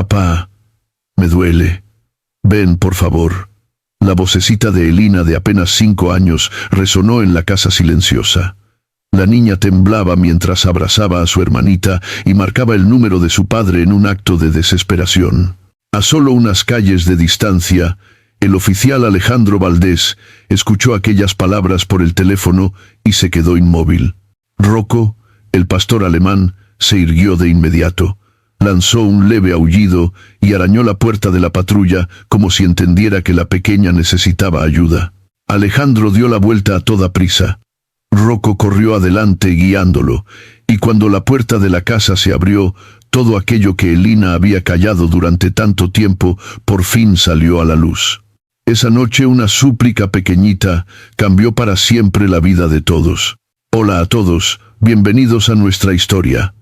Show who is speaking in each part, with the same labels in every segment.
Speaker 1: Papá, me duele. Ven, por favor. La vocecita de Elina, de apenas 5 años, resonó en la casa silenciosa. La niña temblaba mientras abrazaba a su hermanita y marcaba el número de su padre en un acto de desesperación. A solo unas calles de distancia, el oficial Alejandro Valdés escuchó aquellas palabras por el teléfono y se quedó inmóvil. Rocco, el pastor alemán, se irguió de inmediato. Lanzó un leve aullido y arañó la puerta de la patrulla como si entendiera que la pequeña necesitaba ayuda. Alejandro dio la vuelta a toda prisa. Rocco corrió adelante guiándolo, y cuando la puerta de la casa se abrió, todo aquello que Elina había callado durante tanto tiempo por fin salió a la luz. Esa noche una súplica pequeñita cambió para siempre la vida de todos. Hola a todos, bienvenidos a nuestra historia.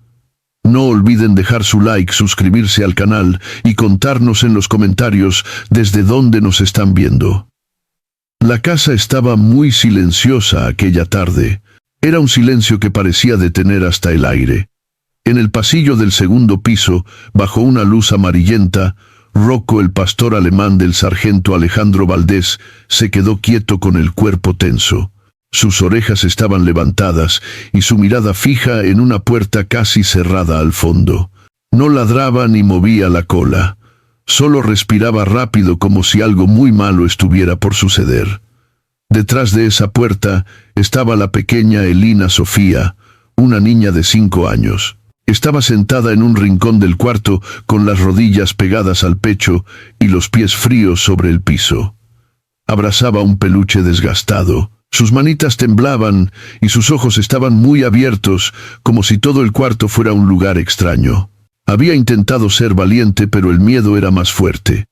Speaker 1: No olviden dejar su like, suscribirse al canal y contarnos en los comentarios desde dónde nos están viendo. La casa estaba muy silenciosa aquella tarde. Era un silencio que parecía detener hasta el aire. En el pasillo del segundo piso, bajo una luz amarillenta, Rocco, el pastor alemán del sargento Alejandro Valdés, se quedó quieto con el cuerpo tenso. Sus orejas estaban levantadas y su mirada fija en una puerta casi cerrada al fondo. No ladraba ni movía la cola. Solo respiraba rápido como si algo muy malo estuviera por suceder. Detrás de esa puerta estaba la pequeña Elina Sofía, una niña de 5 años. Estaba sentada en un rincón del cuarto con las rodillas pegadas al pecho y los pies fríos sobre el piso. Abrazaba un peluche desgastado. Sus manitas temblaban y sus ojos estaban muy abiertos, como si todo el cuarto fuera un lugar extraño. Había intentado ser valiente, pero el miedo era más fuerte.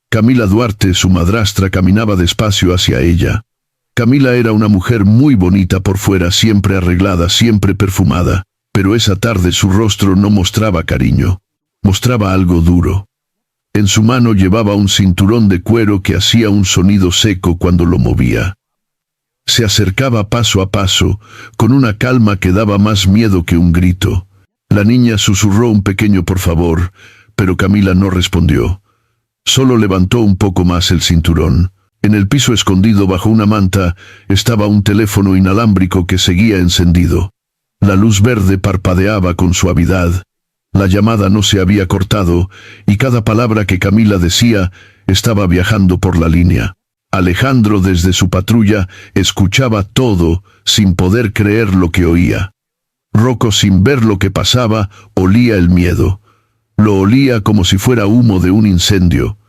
Speaker 1: Camila Duarte, su madrastra, caminaba despacio hacia ella. Camila era una mujer muy bonita por fuera, siempre arreglada, siempre perfumada, pero esa tarde su rostro no mostraba cariño, mostraba algo duro. En su mano llevaba un cinturón de cuero que hacía un sonido seco cuando lo movía. Se acercaba paso a paso, con una calma que daba más miedo que un grito. La niña susurró un pequeño por favor, pero Camila no respondió. Solo levantó un poco más el cinturón. En el piso, escondido bajo una manta, estaba un teléfono inalámbrico que seguía encendido. La luz verde parpadeaba con suavidad. La llamada no se había cortado, y cada palabra que Camila decía estaba viajando por la línea. Alejandro, desde su patrulla, escuchaba todo sin poder creer lo que oía. Rocco, sin ver lo que pasaba, olía el miedo. Lo olía como si fuera humo de un incendio.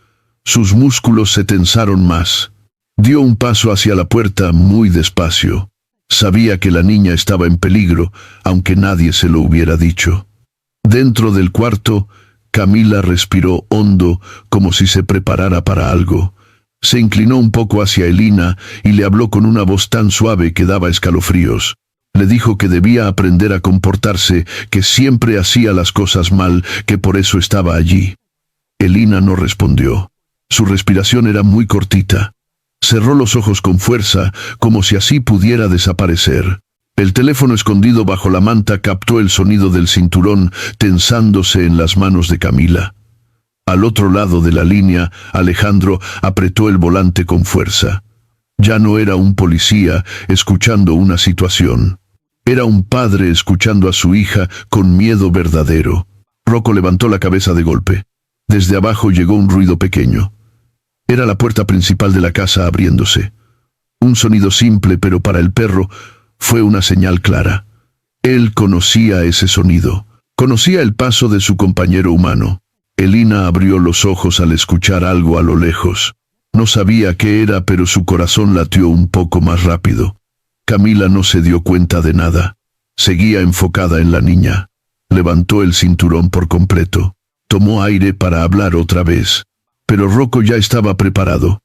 Speaker 1: Sus músculos se tensaron más. Dio un paso hacia la puerta muy despacio. Sabía que la niña estaba en peligro, aunque nadie se lo hubiera dicho. Dentro del cuarto, Camila respiró hondo, como si se preparara para algo. Se inclinó un poco hacia Elina y le habló con una voz tan suave que daba escalofríos. Le dijo que debía aprender a comportarse, que siempre hacía las cosas mal, que por eso estaba allí. Elina no respondió. Su respiración era muy cortita. Cerró los ojos con fuerza, como si así pudiera desaparecer. El teléfono escondido bajo la manta captó el sonido del cinturón tensándose en las manos de Camila. Al otro lado de la línea, Alejandro apretó el volante con fuerza. Ya no era un policía escuchando una situación. Era un padre escuchando a su hija con miedo verdadero. Rocco levantó la cabeza de golpe. Desde abajo llegó un ruido pequeño. Era la puerta principal de la casa abriéndose. Un sonido simple, pero para el perro fue una señal clara. Él conocía ese sonido. Conocía el paso de su compañero humano. Elina abrió los ojos al escuchar algo a lo lejos. No sabía qué era, pero su corazón latió un poco más rápido. Camila no se dio cuenta de nada. Seguía enfocada en la niña. Levantó el cinturón por completo. Tomó aire para hablar otra vez. Pero Rocco ya estaba preparado.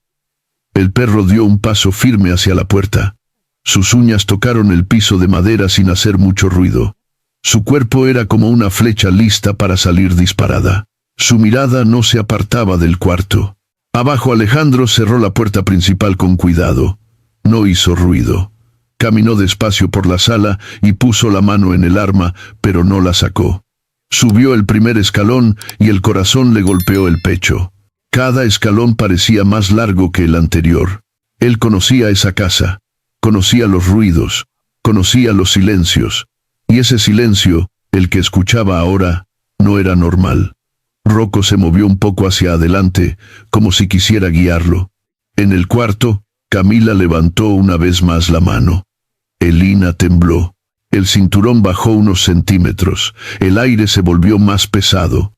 Speaker 1: El perro dio un paso firme hacia la puerta. Sus uñas tocaron el piso de madera sin hacer mucho ruido. Su cuerpo era como una flecha lista para salir disparada. Su mirada no se apartaba del cuarto. Abajo, Alejandro cerró la puerta principal con cuidado. No hizo ruido. Caminó despacio por la sala y puso la mano en el arma, pero no la sacó. Subió el primer escalón y el corazón le golpeó el pecho. Cada escalón parecía más largo que el anterior. Él conocía esa casa, conocía los ruidos, conocía los silencios, y ese silencio, el que escuchaba ahora, no era normal. Rocco se movió un poco hacia adelante, como si quisiera guiarlo. En el cuarto, Camila levantó una vez más la mano. Elina tembló. El cinturón bajó unos centímetros, el aire se volvió más pesado.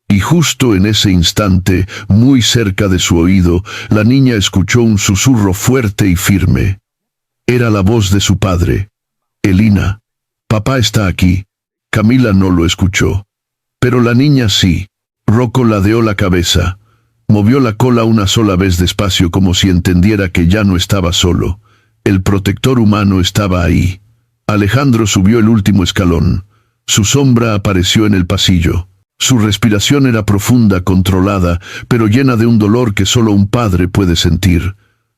Speaker 1: Y justo en ese instante, muy cerca de su oído, la niña escuchó un susurro fuerte y firme. Era la voz de su padre. Elina, papá está aquí. Camila no lo escuchó. Pero la niña sí. Rocco ladeó la cabeza. Movió la cola una sola vez despacio como si entendiera que ya no estaba solo. El protector humano estaba ahí. Alejandro subió el último escalón. Su sombra apareció en el pasillo. Su respiración era profunda, controlada, pero llena de un dolor que solo un padre puede sentir.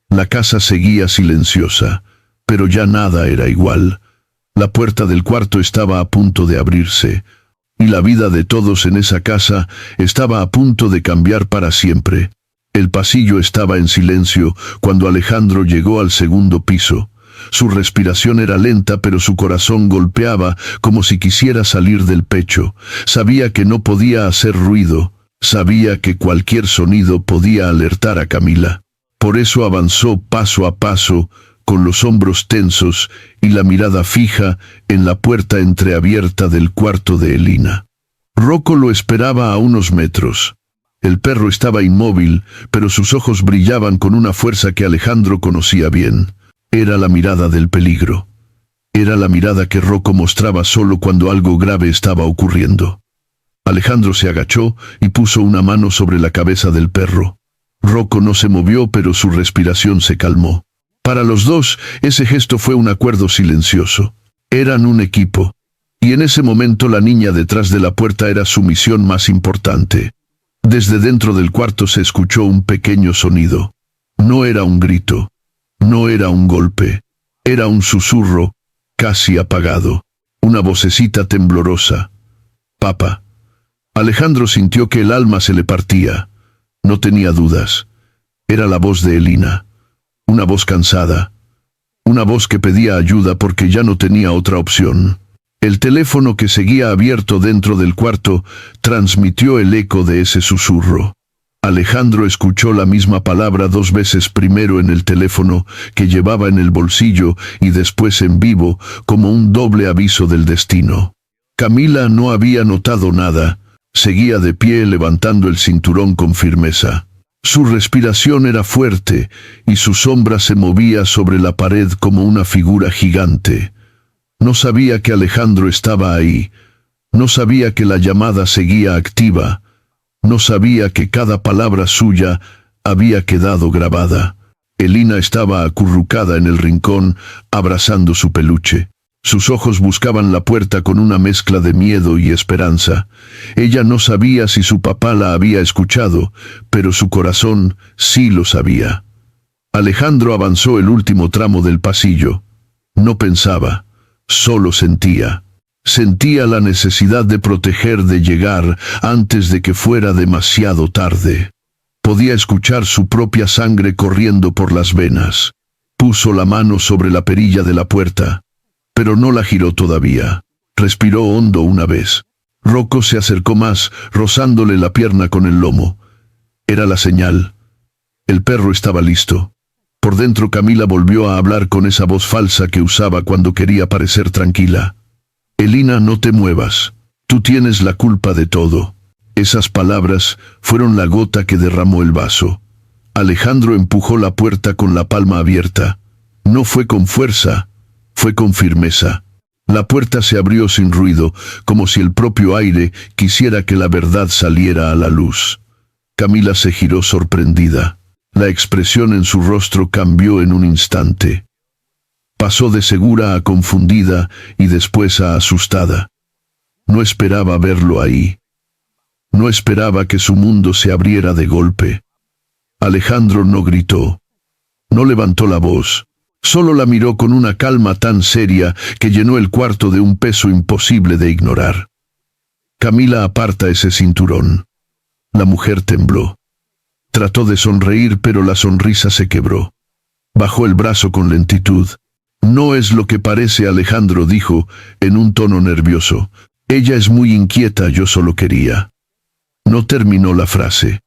Speaker 1: La casa seguía silenciosa, pero ya nada era igual. La puerta del cuarto estaba a punto de abrirse, y la vida de todos en esa casa estaba a punto de cambiar para siempre. El pasillo estaba en silencio cuando Alejandro llegó al segundo piso. Su respiración era lenta, pero su corazón golpeaba como si quisiera salir del pecho. Sabía que no podía hacer ruido. Sabía que cualquier sonido podía alertar a Camila. Por eso avanzó paso a paso, con los hombros tensos y la mirada fija en la puerta entreabierta del cuarto de Elina. Rocco lo esperaba a unos metros. El perro estaba inmóvil, pero sus ojos brillaban con una fuerza que Alejandro conocía bien. Era la mirada del peligro. Era la mirada que Rocco mostraba solo cuando algo grave estaba ocurriendo. Alejandro se agachó y puso una mano sobre la cabeza del perro. Rocco no se movió, pero su respiración se calmó. Para los dos, ese gesto fue un acuerdo silencioso. Eran un equipo. Y en ese momento la niña detrás de la puerta era su misión más importante. Desde dentro del cuarto se escuchó un pequeño sonido. No era un grito. No era un golpe. Era un susurro, casi apagado. Una vocecita temblorosa. Papá. Alejandro sintió que el alma se le partía. No tenía dudas. Era la voz de Elina. Una voz cansada. Una voz que pedía ayuda porque ya no tenía otra opción. El teléfono que seguía abierto dentro del cuarto transmitió el eco de ese susurro. Alejandro escuchó la misma palabra 2 veces, primero en el teléfono que llevaba en el bolsillo y después en vivo, como un doble aviso del destino. Camila no había notado nada. Seguía de pie levantando el cinturón con firmeza. Su respiración era fuerte y su sombra se movía sobre la pared como una figura gigante. No sabía que Alejandro estaba ahí. No sabía que la llamada seguía activa. No sabía que cada palabra suya había quedado grabada. Elina estaba acurrucada en el rincón, abrazando su peluche. Sus ojos buscaban la puerta con una mezcla de miedo y esperanza. Ella no sabía si su papá la había escuchado, pero su corazón sí lo sabía. Alejandro avanzó el último tramo del pasillo. No pensaba, solo sentía. Sentía la necesidad de proteger, de llegar antes de que fuera demasiado tarde. Podía escuchar su propia sangre corriendo por las venas. Puso la mano sobre la perilla de la puerta, pero no la giró todavía. Respiró hondo una vez. Rocco se acercó más, rozándole la pierna con el lomo. Era la señal. El perro estaba listo. Por dentro Camila volvió a hablar con esa voz falsa que usaba cuando quería parecer tranquila. Elina, no te muevas. Tú tienes la culpa de todo. Esas palabras fueron la gota que derramó el vaso. Alejandro empujó la puerta con la palma abierta. No fue con fuerza, fue con firmeza. La puerta se abrió sin ruido, como si el propio aire quisiera que la verdad saliera a la luz. Camila se giró sorprendida. La expresión en su rostro cambió en un instante. Pasó de segura a confundida y después a asustada. No esperaba verlo ahí. No esperaba que su mundo se abriera de golpe. Alejandro no gritó. No levantó la voz. Solo la miró con una calma tan seria que llenó el cuarto de un peso imposible de ignorar. Camila, aparta ese cinturón. La mujer tembló. Trató de sonreír, pero la sonrisa se quebró. Bajó el brazo con lentitud. No es lo que parece, Alejandro dijo, en un tono nervioso. Ella es muy inquieta, yo solo quería. No terminó la frase.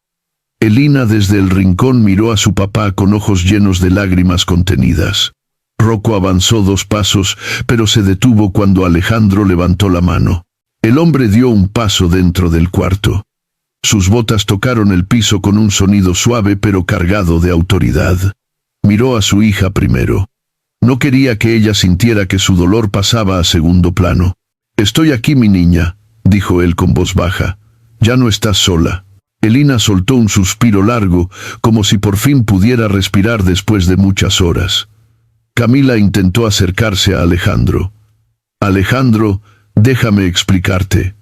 Speaker 1: Elina desde el rincón miró a su papá con ojos llenos de lágrimas contenidas. Rocco avanzó 2 pasos, pero se detuvo cuando Alejandro levantó la mano. El hombre dio un paso dentro del cuarto. Sus botas tocaron el piso con un sonido suave pero cargado de autoridad. Miró a su hija primero. No quería que ella sintiera que su dolor pasaba a segundo plano. «Estoy aquí, mi niña», dijo él con voz baja. «Ya no estás sola». Elina soltó un suspiro largo, como si por fin pudiera respirar después de muchas horas. Camila intentó acercarse a Alejandro. «Alejandro, déjame explicarte».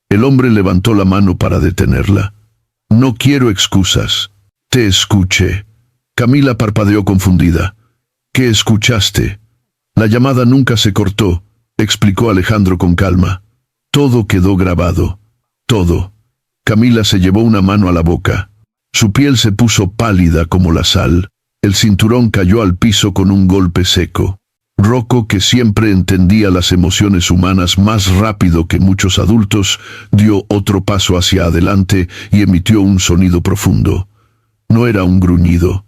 Speaker 1: El hombre levantó la mano para detenerla. «No quiero excusas. Te escuché». Camila parpadeó confundida. «¿Qué escuchaste?» «La llamada nunca se cortó», explicó Alejandro con calma. «Todo quedó grabado. Todo». Camila se llevó una mano a la boca. Su piel se puso pálida como la sal. El cinturón cayó al piso con un golpe seco. Rocco, que siempre entendía las emociones humanas más rápido que muchos adultos, dio otro paso hacia adelante y emitió un sonido profundo. No era un gruñido.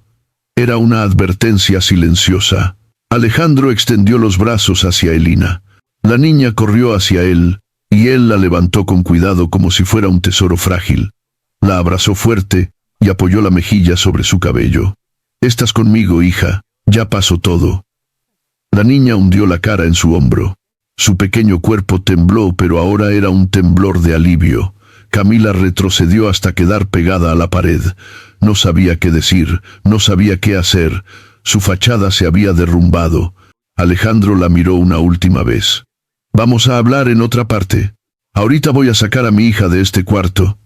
Speaker 1: Era una advertencia silenciosa. Alejandro extendió los brazos hacia Elina. La niña corrió hacia él, y él la levantó con cuidado como si fuera un tesoro frágil. La abrazó fuerte y apoyó la mejilla sobre su cabello. «Estás conmigo, hija, ya pasó todo». La niña hundió la cara en su hombro. Su pequeño cuerpo tembló, pero ahora era un temblor de alivio. Camila retrocedió hasta quedar pegada a la pared. No sabía qué decir, no sabía qué hacer. Su fachada se había derrumbado. Alejandro la miró una última vez. «Vamos a hablar en otra parte. Ahorita voy a sacar a mi hija de este cuarto».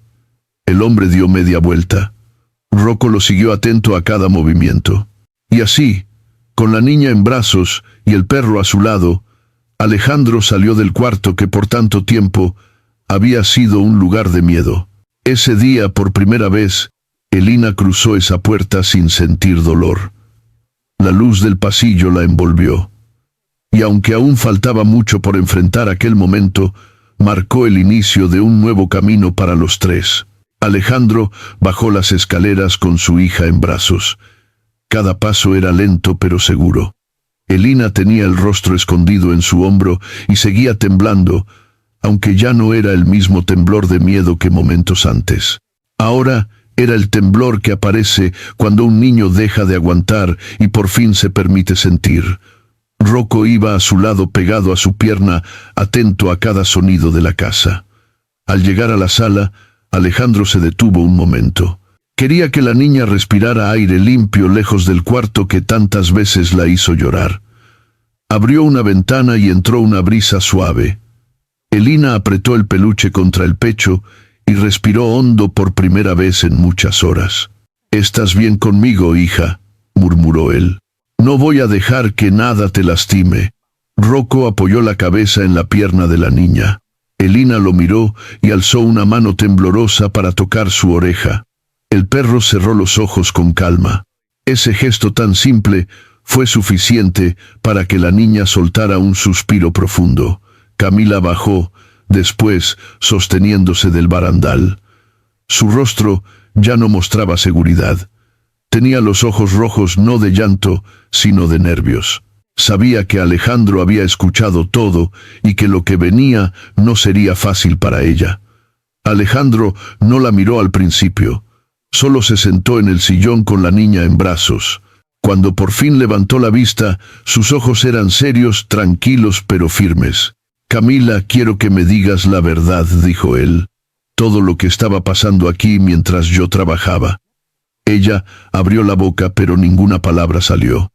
Speaker 1: El hombre dio media vuelta. Rocco lo siguió atento a cada movimiento. Y así, con la niña en brazos y el perro a su lado, Alejandro salió del cuarto que por tanto tiempo había sido un lugar de miedo. Ese día, por primera vez, Elina cruzó esa puerta sin sentir dolor. La luz del pasillo la envolvió. Y aunque aún faltaba mucho por enfrentar aquel momento, marcó el inicio de un nuevo camino para los tres. Alejandro bajó las escaleras con su hija en brazos. Cada paso era lento pero seguro. Elina tenía el rostro escondido en su hombro y seguía temblando, aunque ya no era el mismo temblor de miedo que momentos antes. Ahora era el temblor que aparece cuando un niño deja de aguantar y por fin se permite sentir. Rocco iba a su lado pegado a su pierna, atento a cada sonido de la casa. Al llegar a la sala, Alejandro se detuvo un momento. Quería que la niña respirara aire limpio lejos del cuarto que tantas veces la hizo llorar. Abrió una ventana y entró una brisa suave. Elina apretó el peluche contra el pecho y respiró hondo por primera vez en muchas horas. «¿Estás bien conmigo, hija?», murmuró él. «No voy a dejar que nada te lastime». Rocco apoyó la cabeza en la pierna de la niña. Elina lo miró y alzó una mano temblorosa para tocar su oreja. El perro cerró los ojos con calma. Ese gesto tan simple fue suficiente para que la niña soltara un suspiro profundo. Camila bajó, después sosteniéndose del barandal. Su rostro ya no mostraba seguridad. Tenía los ojos rojos no de llanto, sino de nervios. Sabía que Alejandro había escuchado todo y que lo que venía no sería fácil para ella. Alejandro no la miró al principio. Solo se sentó en el sillón con la niña en brazos. Cuando por fin levantó la vista, sus ojos eran serios, tranquilos pero firmes. «Camila, quiero que me digas la verdad», dijo él. «Todo lo que estaba pasando aquí mientras yo trabajaba». Ella abrió la boca pero ninguna palabra salió.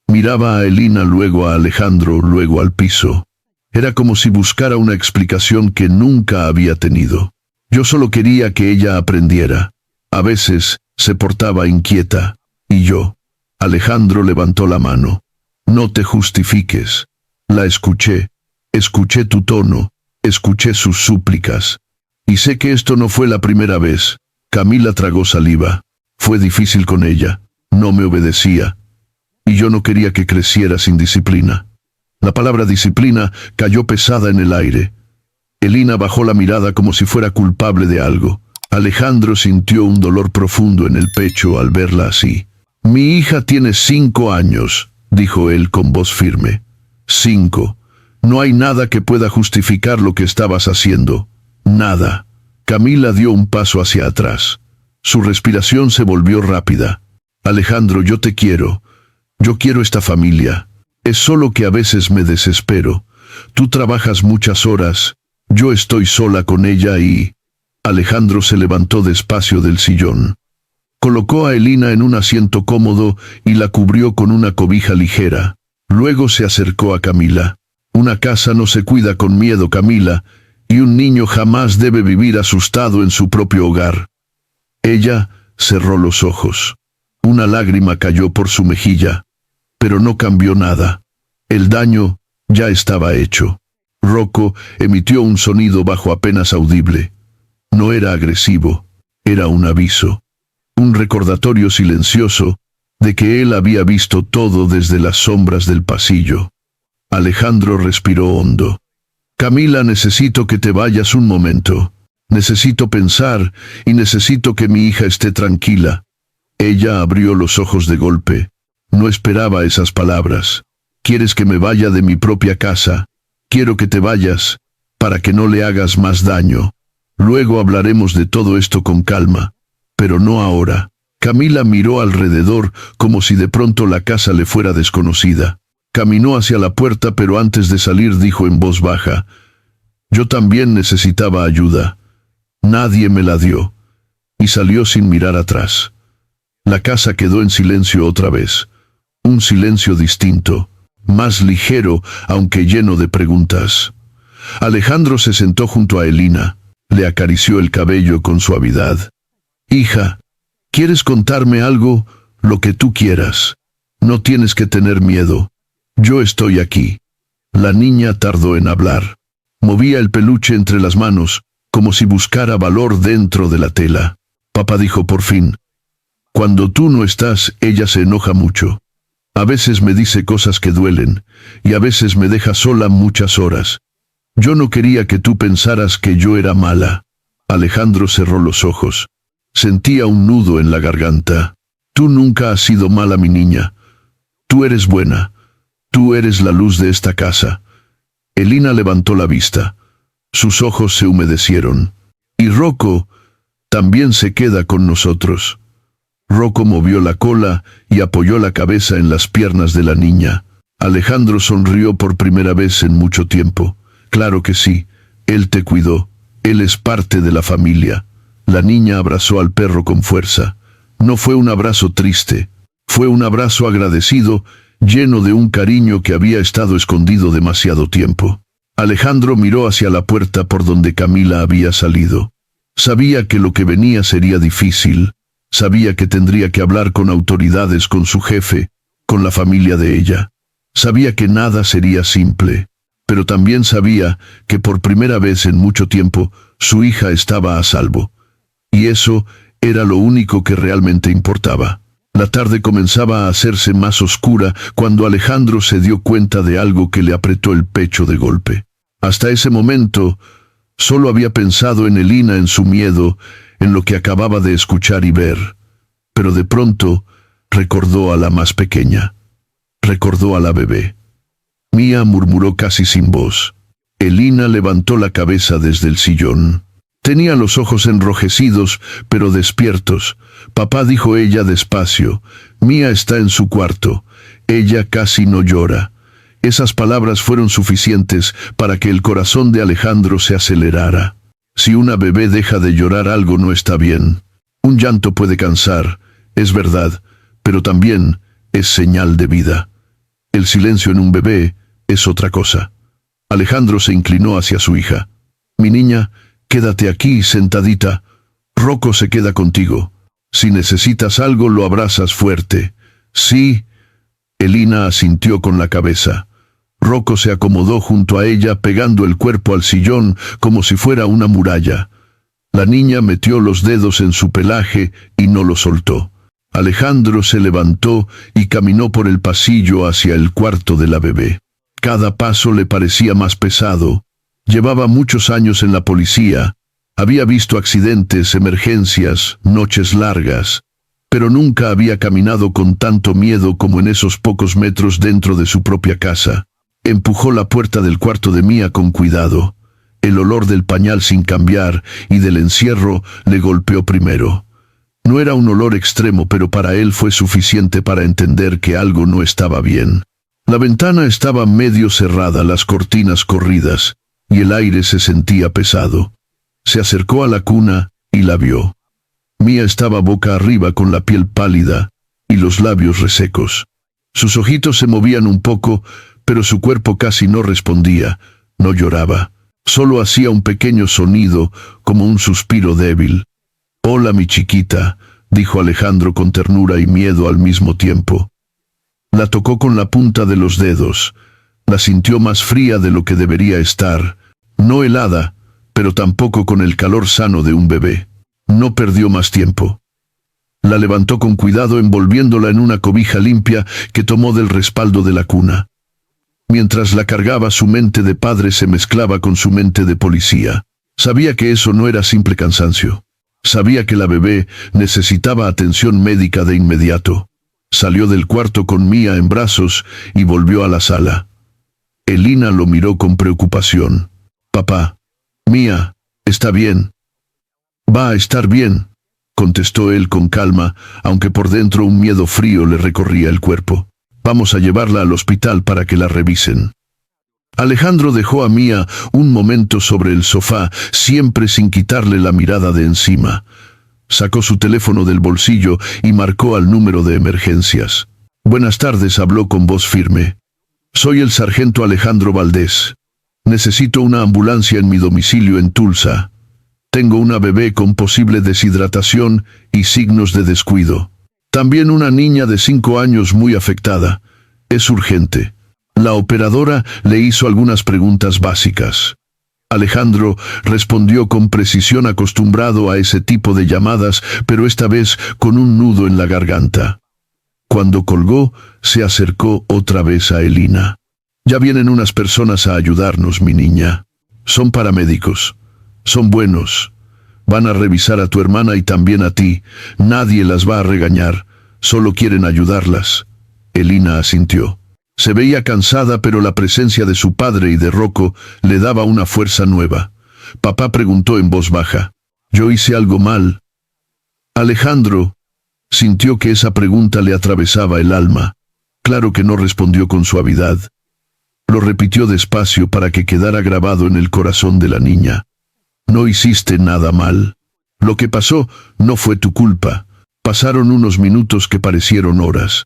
Speaker 1: Miraba a Elina, luego a Alejandro, luego al piso. Era como si buscara una explicación que nunca había tenido. Yo solo quería que ella aprendiera. A veces se portaba inquieta. Y yo. Alejandro levantó la mano. «No te justifiques». La escuché. Escuché tu tono. Escuché sus súplicas. Y sé que esto no fue la primera vez. Camila tragó saliva. Fue difícil con ella. No me obedecía. Y yo no quería que creciera sin disciplina. La palabra disciplina cayó pesada en el aire. Elina bajó la mirada como si fuera culpable de algo. Alejandro sintió un dolor profundo en el pecho al verla así. «Mi hija tiene 5 años», dijo él con voz firme. 5. No hay nada que pueda justificar lo que estabas haciendo. Nada. Camila dio un paso hacia atrás. Su respiración se volvió rápida. «Alejandro, yo te quiero. Yo quiero esta familia. Es solo que a veces me desespero. Tú trabajas muchas horas. Yo estoy sola con ella y...» Alejandro se levantó despacio del sillón. Colocó a Elina en un asiento cómodo y la cubrió con una cobija ligera. Luego se acercó a Camila. «Una casa no se cuida con miedo, Camila, y un niño jamás debe vivir asustado en su propio hogar». Ella cerró los ojos. Una lágrima cayó por su mejilla. Pero no cambió nada. El daño ya estaba hecho. Rocco emitió un sonido bajo apenas audible. No era agresivo, era un aviso. Un recordatorio silencioso de que él había visto todo desde las sombras del pasillo. Alejandro respiró hondo. «Camila, necesito que te vayas un momento. Necesito pensar y necesito que mi hija esté tranquila». Ella abrió los ojos de golpe. No esperaba esas palabras. «¿Quieres que me vaya de mi propia casa? Quiero que te vayas, para que no le hagas más daño. Luego hablaremos de todo esto con calma, pero no ahora». Camila miró alrededor como si de pronto la casa le fuera desconocida. Caminó hacia la puerta, pero antes de salir dijo en voz baja: «Yo también necesitaba ayuda. Nadie me la dio». Y salió sin mirar atrás. La casa quedó en silencio otra vez. Un silencio distinto, más ligero, aunque lleno de preguntas. Alejandro se sentó junto a Elina. Le acarició el cabello con suavidad. «Hija, ¿quieres contarme algo? Lo que tú quieras. No tienes que tener miedo. Yo estoy aquí». La niña tardó en hablar. Movía el peluche entre las manos, como si buscara valor dentro de la tela. Papá dijo por fin: «Cuando tú no estás, ella se enoja mucho. A veces me dice cosas que duelen, y a veces me deja sola muchas horas. Yo no quería que tú pensaras que yo era mala». Alejandro cerró los ojos. Sentía un nudo en la garganta. «Tú nunca has sido mala, mi niña. Tú eres buena. Tú eres la luz de esta casa». Elina levantó la vista. Sus ojos se humedecieron. «Y Rocco también se queda con nosotros». Rocco movió la cola y apoyó la cabeza en las piernas de la niña. Alejandro sonrió por primera vez en mucho tiempo. «Claro que sí. Él te cuidó. Él es parte de la familia». La niña abrazó al perro con fuerza. No fue un abrazo triste. Fue un abrazo agradecido, lleno de un cariño que había estado escondido demasiado tiempo. Alejandro miró hacia la puerta por donde Camila había salido. Sabía que lo que venía sería difícil. Sabía que tendría que hablar con autoridades, con su jefe, con la familia de ella. Sabía que nada sería simple. Pero también sabía que por primera vez en mucho tiempo su hija estaba a salvo. Y eso era lo único que realmente importaba. La tarde comenzaba a hacerse más oscura cuando Alejandro se dio cuenta de algo que le apretó el pecho de golpe. Hasta ese momento, solo había pensado en Elina, en su miedo, en lo que acababa de escuchar y ver. Pero de pronto recordó a la más pequeña. Recordó a la bebé. Mía, murmuró casi sin voz. Elina levantó la cabeza desde el sillón. Tenía los ojos enrojecidos, pero despiertos. «Papá», dijo ella despacio, «Mía está en su cuarto. Ella casi no llora». Esas palabras fueron suficientes para que el corazón de Alejandro se acelerara. Si una bebé deja de llorar, algo no está bien. Un llanto puede cansar, es verdad, pero también es señal de vida. El silencio en un bebé es otra cosa. Alejandro se inclinó hacia su hija. «Mi niña, quédate aquí sentadita. Rocco se queda contigo. Si necesitas algo, lo abrazas fuerte». «Sí». Elina asintió con la cabeza. Rocco se acomodó junto a ella, pegando el cuerpo al sillón como si fuera una muralla. La niña metió los dedos en su pelaje y no lo soltó. Alejandro se levantó y caminó por el pasillo hacia el cuarto de la bebé. Cada paso le parecía más pesado. Llevaba muchos años en la policía. Había visto accidentes, emergencias, noches largas, pero nunca había caminado con tanto miedo como en esos pocos metros dentro de su propia casa. Empujó la puerta del cuarto de Mía con cuidado. El olor del pañal sin cambiar y del encierro le golpeó primero. No era un olor extremo, pero para él fue suficiente para entender que algo no estaba bien. La ventana estaba medio cerrada, las cortinas corridas, y el aire se sentía pesado. Se acercó a la cuna y la vio. Mía estaba boca arriba con la piel pálida y los labios resecos. Sus ojitos se movían un poco, pero su cuerpo casi no respondía, no lloraba. Solo hacía un pequeño sonido, como un suspiro débil. «Hola, mi chiquita», dijo Alejandro con ternura y miedo al mismo tiempo. La tocó con la punta de los dedos. La sintió más fría de lo que debería estar, no helada, pero tampoco con el calor sano de un bebé. No perdió más tiempo. La levantó con cuidado envolviéndola en una cobija limpia que tomó del respaldo de la cuna. Mientras la cargaba, su mente de padre se mezclaba con su mente de policía. Sabía que eso no era simple cansancio. Sabía que la bebé necesitaba atención médica de inmediato. Salió del cuarto con Mía en brazos y volvió a la sala. Elina lo miró con preocupación. «Papá, Mía, está bien». «Va a estar bien», contestó él con calma, aunque por dentro un miedo frío le recorría el cuerpo. «Vamos a llevarla al hospital para que la revisen». Alejandro dejó a Mía un momento sobre el sofá, siempre sin quitarle la mirada de encima. Sacó su teléfono del bolsillo y marcó al número de emergencias. «Buenas tardes», habló con voz firme. «Soy el sargento Alejandro Valdés. Necesito una ambulancia en mi domicilio en Tulsa. Tengo una bebé con posible deshidratación y signos de descuido. También una niña de 5 años muy afectada. Es urgente». La operadora le hizo algunas preguntas básicas. Alejandro respondió con precisión, acostumbrado a ese tipo de llamadas, pero esta vez con un nudo en la garganta. Cuando colgó, se acercó otra vez a Elina. «Ya vienen unas personas a ayudarnos, mi niña. Son paramédicos. Son buenos. Van a revisar a tu hermana y también a ti. Nadie las va a regañar. Solo quieren ayudarlas». Elina asintió. Se veía cansada, pero la presencia de su padre y de Rocco le daba una fuerza nueva. Papá preguntó en voz baja. «¿Yo hice algo mal?» Alejandro sintió que esa pregunta le atravesaba el alma. Claro que no respondió con suavidad. Lo repitió despacio para que quedara grabado en el corazón de la niña. «No hiciste nada mal. Lo que pasó no fue tu culpa». Pasaron unos minutos que parecieron horas.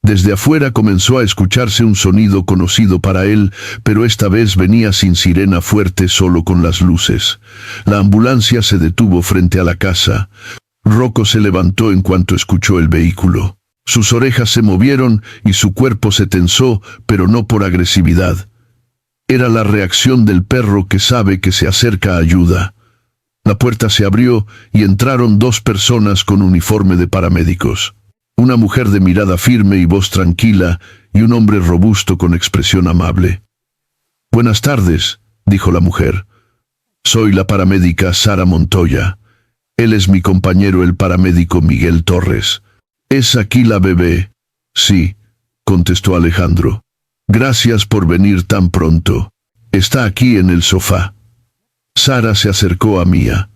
Speaker 1: Desde afuera comenzó a escucharse un sonido conocido para él, pero esta vez venía sin sirena fuerte, solo con las luces. La ambulancia se detuvo frente a la casa. Rocco se levantó en cuanto escuchó el vehículo. Sus orejas se movieron y su cuerpo se tensó, pero no por agresividad. Era la reacción del perro que sabe que se acerca ayuda. La puerta se abrió y entraron 2 personas con uniforme de paramédicos. Una mujer de mirada firme y voz tranquila, y un hombre robusto con expresión amable. «Buenas tardes», dijo la mujer. «Soy la paramédica Sara Montoya. Él es mi compañero, el paramédico Miguel Torres. ¿Es aquí la bebé?» «Sí», contestó Alejandro. «Gracias por venir tan pronto. Está aquí en el sofá». Sara se acercó a Mía.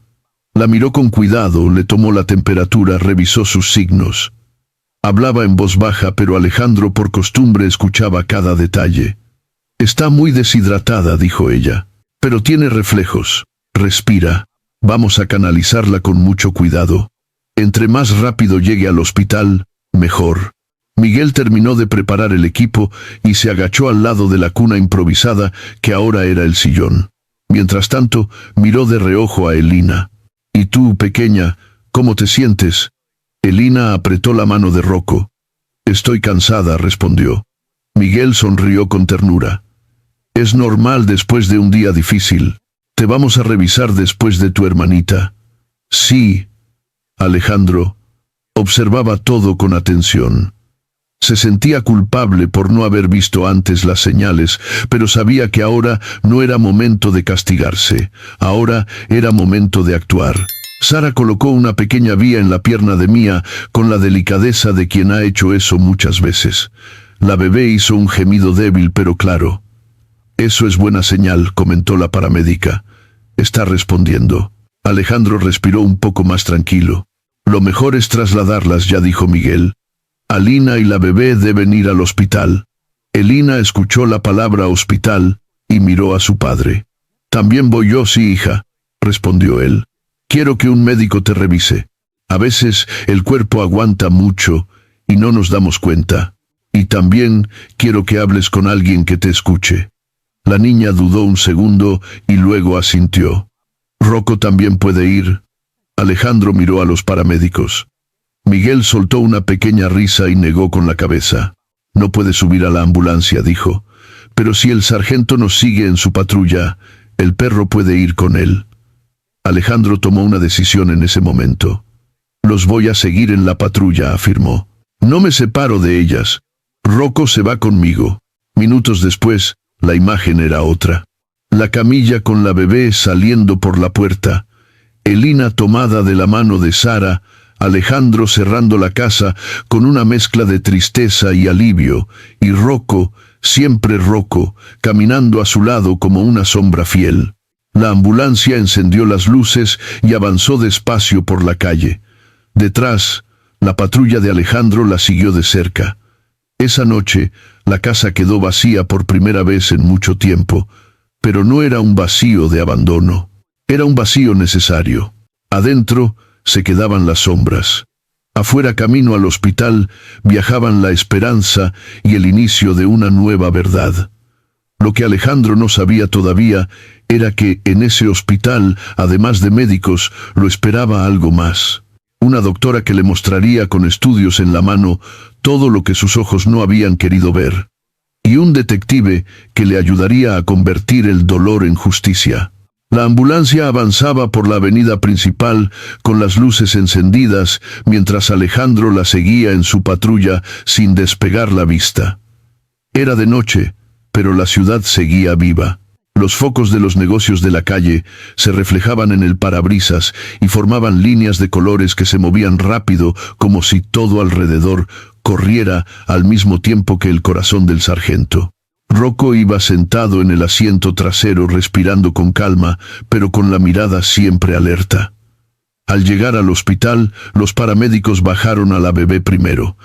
Speaker 1: La miró con cuidado, le tomó la temperatura, revisó sus signos. Hablaba en voz baja, pero Alejandro por costumbre escuchaba cada detalle. «Está muy deshidratada», dijo ella, «pero tiene reflejos. Respira. Vamos a canalizarla con mucho cuidado. Entre más rápido llegue al hospital, mejor». Miguel terminó de preparar el equipo y se agachó al lado de la cuna improvisada, que ahora era el sillón. Mientras tanto, miró de reojo a Elina. «¿Y tú, pequeña, cómo te sientes?» Elina apretó la mano de Rocco. «Estoy cansada», respondió. Miguel sonrió con ternura. «Es normal después de un día difícil. Te vamos a revisar después de tu hermanita. Sí. Alejandro observaba todo con atención. Se sentía culpable por no haber visto antes las señales, pero sabía que ahora no era momento de castigarse, ahora era momento de actuar. Sara colocó una pequeña vía en la pierna de Mía con la delicadeza de quien ha hecho eso muchas veces. La bebé hizo un gemido débil pero claro. Eso es buena señal, comentó la paramédica. Está respondiendo. Alejandro respiró un poco más tranquilo. Lo mejor es trasladarlas, ya dijo Miguel. Alina y la bebé deben ir al hospital. Elina escuchó la palabra hospital y miró a su padre. También voy yo, sí, hija, respondió él. Quiero que un médico te revise. A veces el cuerpo aguanta mucho y no nos damos cuenta. Y también quiero que hables con alguien que te escuche. La niña dudó un segundo y luego asintió. ¿Rocco también puede ir? Alejandro miró a los paramédicos. Miguel soltó una pequeña risa y negó con la cabeza. No puede subir a la ambulancia, dijo. Pero si el sargento nos sigue en su patrulla, el perro puede ir con él. Alejandro tomó una decisión en ese momento. Los voy a seguir en la patrulla, afirmó. No me separo de ellas. Rocco se va conmigo. Minutos después, la imagen era otra. La camilla con la bebé saliendo por la puerta. Elina tomada de la mano de Sara, Alejandro cerrando la casa con una mezcla de tristeza y alivio, y Rocco, siempre Rocco, caminando a su lado como una sombra fiel. La ambulancia encendió las luces y avanzó despacio por la calle. Detrás, la patrulla de Alejandro la siguió de cerca. Esa noche, la casa quedó vacía por primera vez en mucho tiempo, pero no era un vacío de abandono. Era un vacío necesario. Adentro se quedaban las sombras. Afuera, camino al hospital, viajaban la esperanza y el inicio de una nueva verdad. Lo que Alejandro no sabía todavía era que en ese hospital, además de médicos, lo esperaba algo más. Una doctora que le mostraría con estudios en la mano todo lo que sus ojos no habían querido ver. Y un detective que le ayudaría a convertir el dolor en justicia. La ambulancia avanzaba por la avenida principal con las luces encendidas, mientras Alejandro la seguía en su patrulla sin despegar la vista. Era de noche, pero la ciudad seguía viva. Los focos de los negocios de la calle se reflejaban en el parabrisas y formaban líneas de colores que se movían rápido como si todo alrededor corriera al mismo tiempo que el corazón del sargento. Rocco iba sentado en el asiento trasero respirando con calma, pero con la mirada siempre alerta. Al llegar al hospital, los paramédicos bajaron a la bebé primero.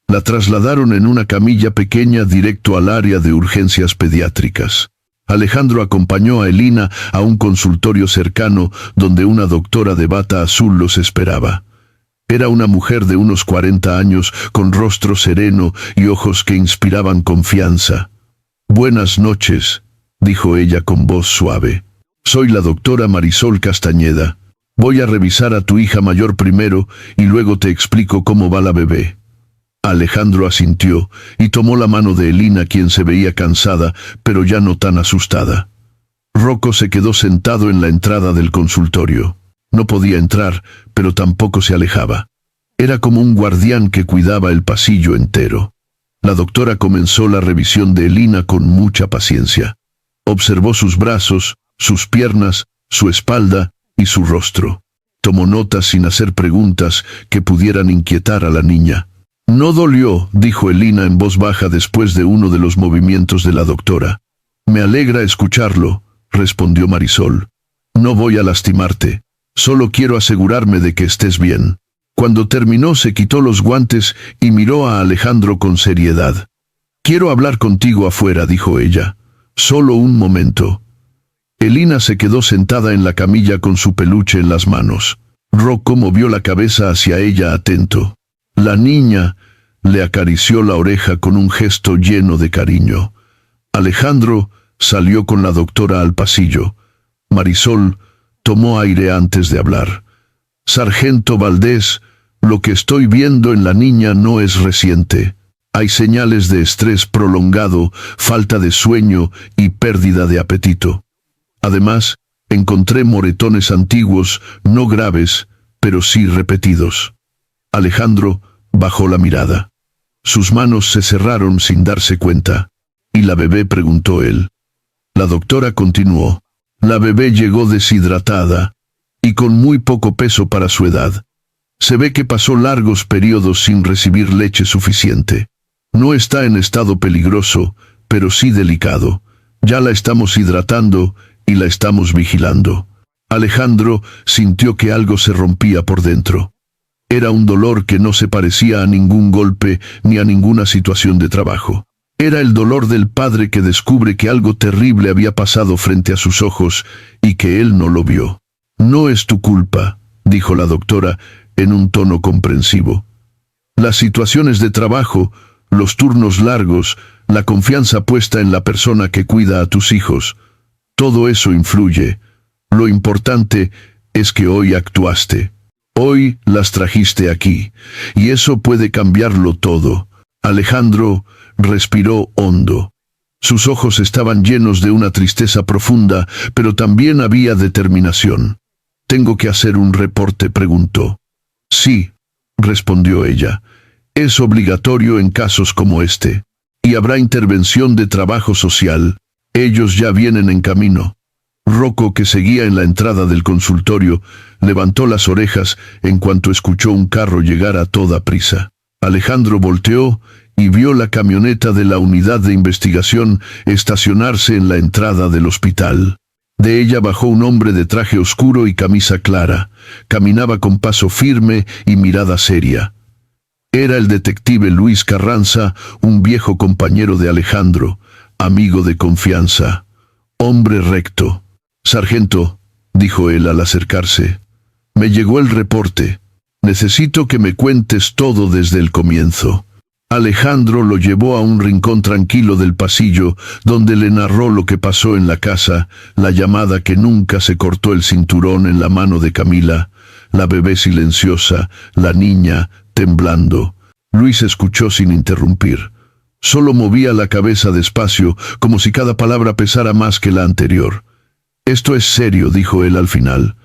Speaker 1: La trasladaron en una camilla pequeña directo al área de urgencias pediátricas. Alejandro acompañó a Elina a un consultorio cercano donde una doctora de bata azul los esperaba. Era una mujer de unos 40 años, con rostro sereno y ojos que inspiraban confianza. «Buenas noches», dijo ella con voz suave. «Soy la doctora Marisol Castañeda. Voy a revisar a tu hija mayor primero y luego te explico cómo va la bebé». Alejandro asintió y tomó la mano de Elina, quien se veía cansada, pero ya no tan asustada. Rocco se quedó sentado en la entrada del consultorio. No podía entrar, pero tampoco se alejaba. Era como un guardián que cuidaba el pasillo entero. La doctora comenzó la revisión de Elina con mucha paciencia. Observó sus brazos, sus piernas, su espalda y su rostro. Tomó notas sin hacer preguntas que pudieran inquietar a la niña. «No dolió», dijo Elina en voz baja después de uno de los movimientos de la doctora. «Me alegra escucharlo», respondió Marisol. «No voy a lastimarte. Solo quiero asegurarme de que estés bien». Cuando terminó se quitó los guantes y miró a Alejandro con seriedad. «Quiero hablar contigo afuera», dijo ella. «Solo un momento». Elina se quedó sentada en la camilla con su peluche en las manos. Rocco movió la cabeza hacia ella atento. La niña le acarició la oreja con un gesto lleno de cariño. Alejandro salió con la doctora al pasillo. Marisol tomó aire antes de hablar. «Sargento Valdés, lo que estoy viendo en la niña no es reciente. Hay señales de estrés prolongado, falta de sueño y pérdida de apetito. Además, Encontré moretones antiguos, no graves, pero sí repetidos. Alejandro bajó la mirada. Sus manos se cerraron sin darse cuenta. ¿Y la bebé?, preguntó él. La doctora continuó. La bebé llegó deshidratada y con muy poco peso para su edad. Se ve que pasó largos periodos sin recibir leche suficiente. No está en estado peligroso, pero sí delicado. Ya la estamos hidratando y la estamos vigilando. Alejandro sintió que algo se rompía por dentro. Era un dolor que no se parecía a ningún golpe ni a ninguna situación de trabajo. Era el dolor del padre que descubre que algo terrible había pasado frente a sus ojos y que él no lo vio. No es tu culpa, dijo la doctora en un tono comprensivo. Las situaciones de trabajo, los turnos largos, la confianza puesta en la persona que cuida a tus hijos, todo eso influye. Lo importante es que hoy actuaste. Hoy las trajiste aquí, y eso puede cambiarlo todo. Alejandro respiró hondo. Sus ojos estaban llenos de una tristeza profunda, pero también había determinación. ¿Tengo que hacer un reporte?, preguntó. Sí, respondió ella. Es obligatorio en casos como este. Y habrá intervención de trabajo social. Ellos ya vienen en camino. Rocco, que seguía en la entrada del consultorio, levantó las orejas en cuanto escuchó un carro llegar a toda prisa. Alejandro volteó y vio la camioneta de la unidad de investigación estacionarse en la entrada del hospital. De ella bajó un hombre de traje oscuro y camisa clara. Caminaba con paso firme y mirada seria. Era el detective Luis Carranza, un viejo compañero de Alejandro, amigo de confianza, hombre recto. «Sargento», dijo él al acercarse, «me llegó el reporte. Necesito que me cuentes todo desde el comienzo». Alejandro lo llevó a un rincón tranquilo del pasillo, donde le narró lo que pasó en la casa, la llamada que nunca se cortó el cinturón en la mano de Camila, la bebé silenciosa, la niña temblando. Luis escuchó sin interrumpir. Solo movía la cabeza despacio, como si cada palabra pesara más que la anterior. «Esto es serio», dijo él al final.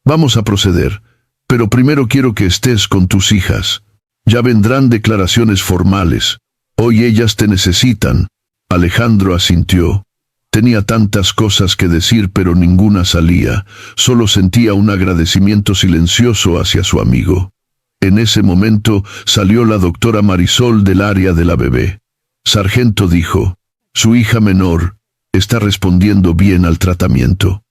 Speaker 1: «Vamos a proceder, pero primero quiero que estés con tus hijas. Ya vendrán declaraciones formales. Hoy ellas te necesitan». Alejandro asintió. Tenía tantas cosas que decir, pero ninguna salía. Solo sentía un agradecimiento silencioso hacia su amigo. En ese momento salió la doctora Marisol del área de la bebé. «Sargento», dijo, «su hija menor está respondiendo bien al tratamiento.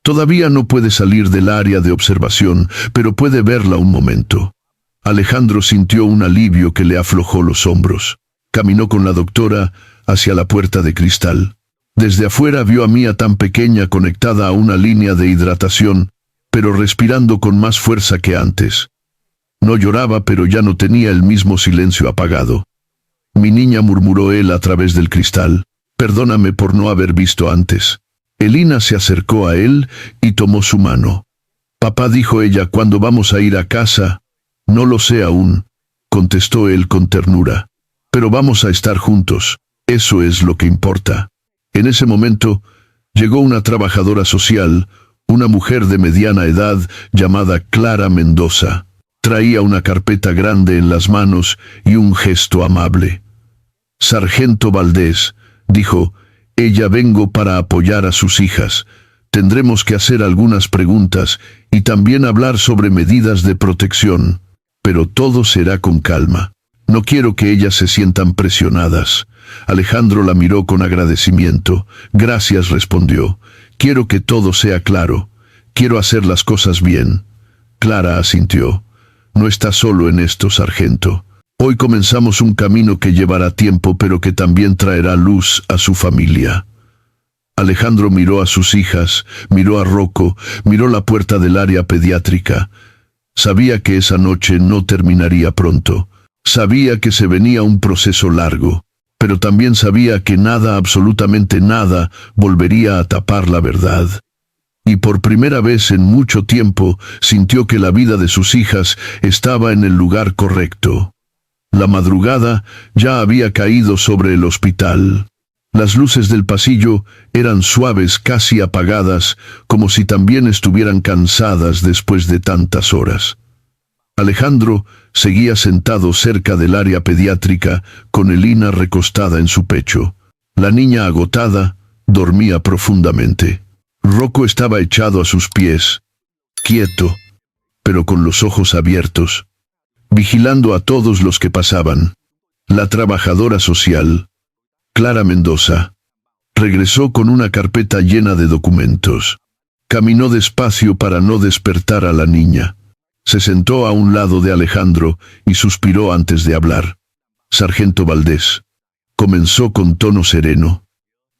Speaker 1: Todavía no puede salir del área de observación, pero puede verla un momento». Alejandro sintió un alivio que le aflojó los hombros. Caminó con la doctora hacia la puerta de cristal. Desde afuera vio a Mía tan pequeña conectada a una línea de hidratación, pero respirando con más fuerza que antes. No lloraba, pero ya no tenía el mismo silencio apagado. «Mi niña», murmuró él a través del cristal, «perdóname por no haber visto antes». Elina se acercó a él y tomó su mano. «Papá», dijo ella, «¿cuándo vamos a ir a casa?» «No lo sé aún», contestó él con ternura. «Pero vamos a estar juntos. Eso es lo que importa». En ese momento llegó una trabajadora social, una mujer de mediana edad llamada Clara Mendoza. Traía una carpeta grande en las manos y un gesto amable. «Sargento Valdés», dijo, «ella vengo para apoyar a sus hijas. Tendremos que hacer algunas preguntas y también hablar sobre medidas de protección. Pero todo será con calma. No quiero que ellas se sientan presionadas». Alejandro la miró con agradecimiento. «Gracias», respondió. «Quiero que todo sea claro. Quiero hacer las cosas bien». Clara asintió. «No está solo en esto, sargento. Hoy comenzamos un camino que llevará tiempo, pero que también traerá luz a su familia». Alejandro miró a sus hijas, miró a Rocco, miró la puerta del área pediátrica. Sabía que esa noche no terminaría pronto. Sabía que se venía un proceso largo, pero también sabía que nada, absolutamente nada, volvería a tapar la verdad. Y por primera vez en mucho tiempo sintió que la vida de sus hijas estaba en el lugar correcto. La madrugada ya había caído sobre el hospital. Las luces del pasillo eran suaves, casi apagadas, como si también estuvieran cansadas después de tantas horas. Alejandro seguía sentado cerca del área pediátrica, con Elina recostada en su pecho. La niña, agotada, dormía profundamente. Rocco estaba echado a sus pies, quieto, pero con los ojos abiertos, vigilando a todos los que pasaban. La trabajadora social, Clara Mendoza, regresó con una carpeta llena de documentos. Caminó despacio para no despertar a la niña. Se sentó a un lado de Alejandro y suspiró antes de hablar. Sargento Valdés, comenzó con tono sereno.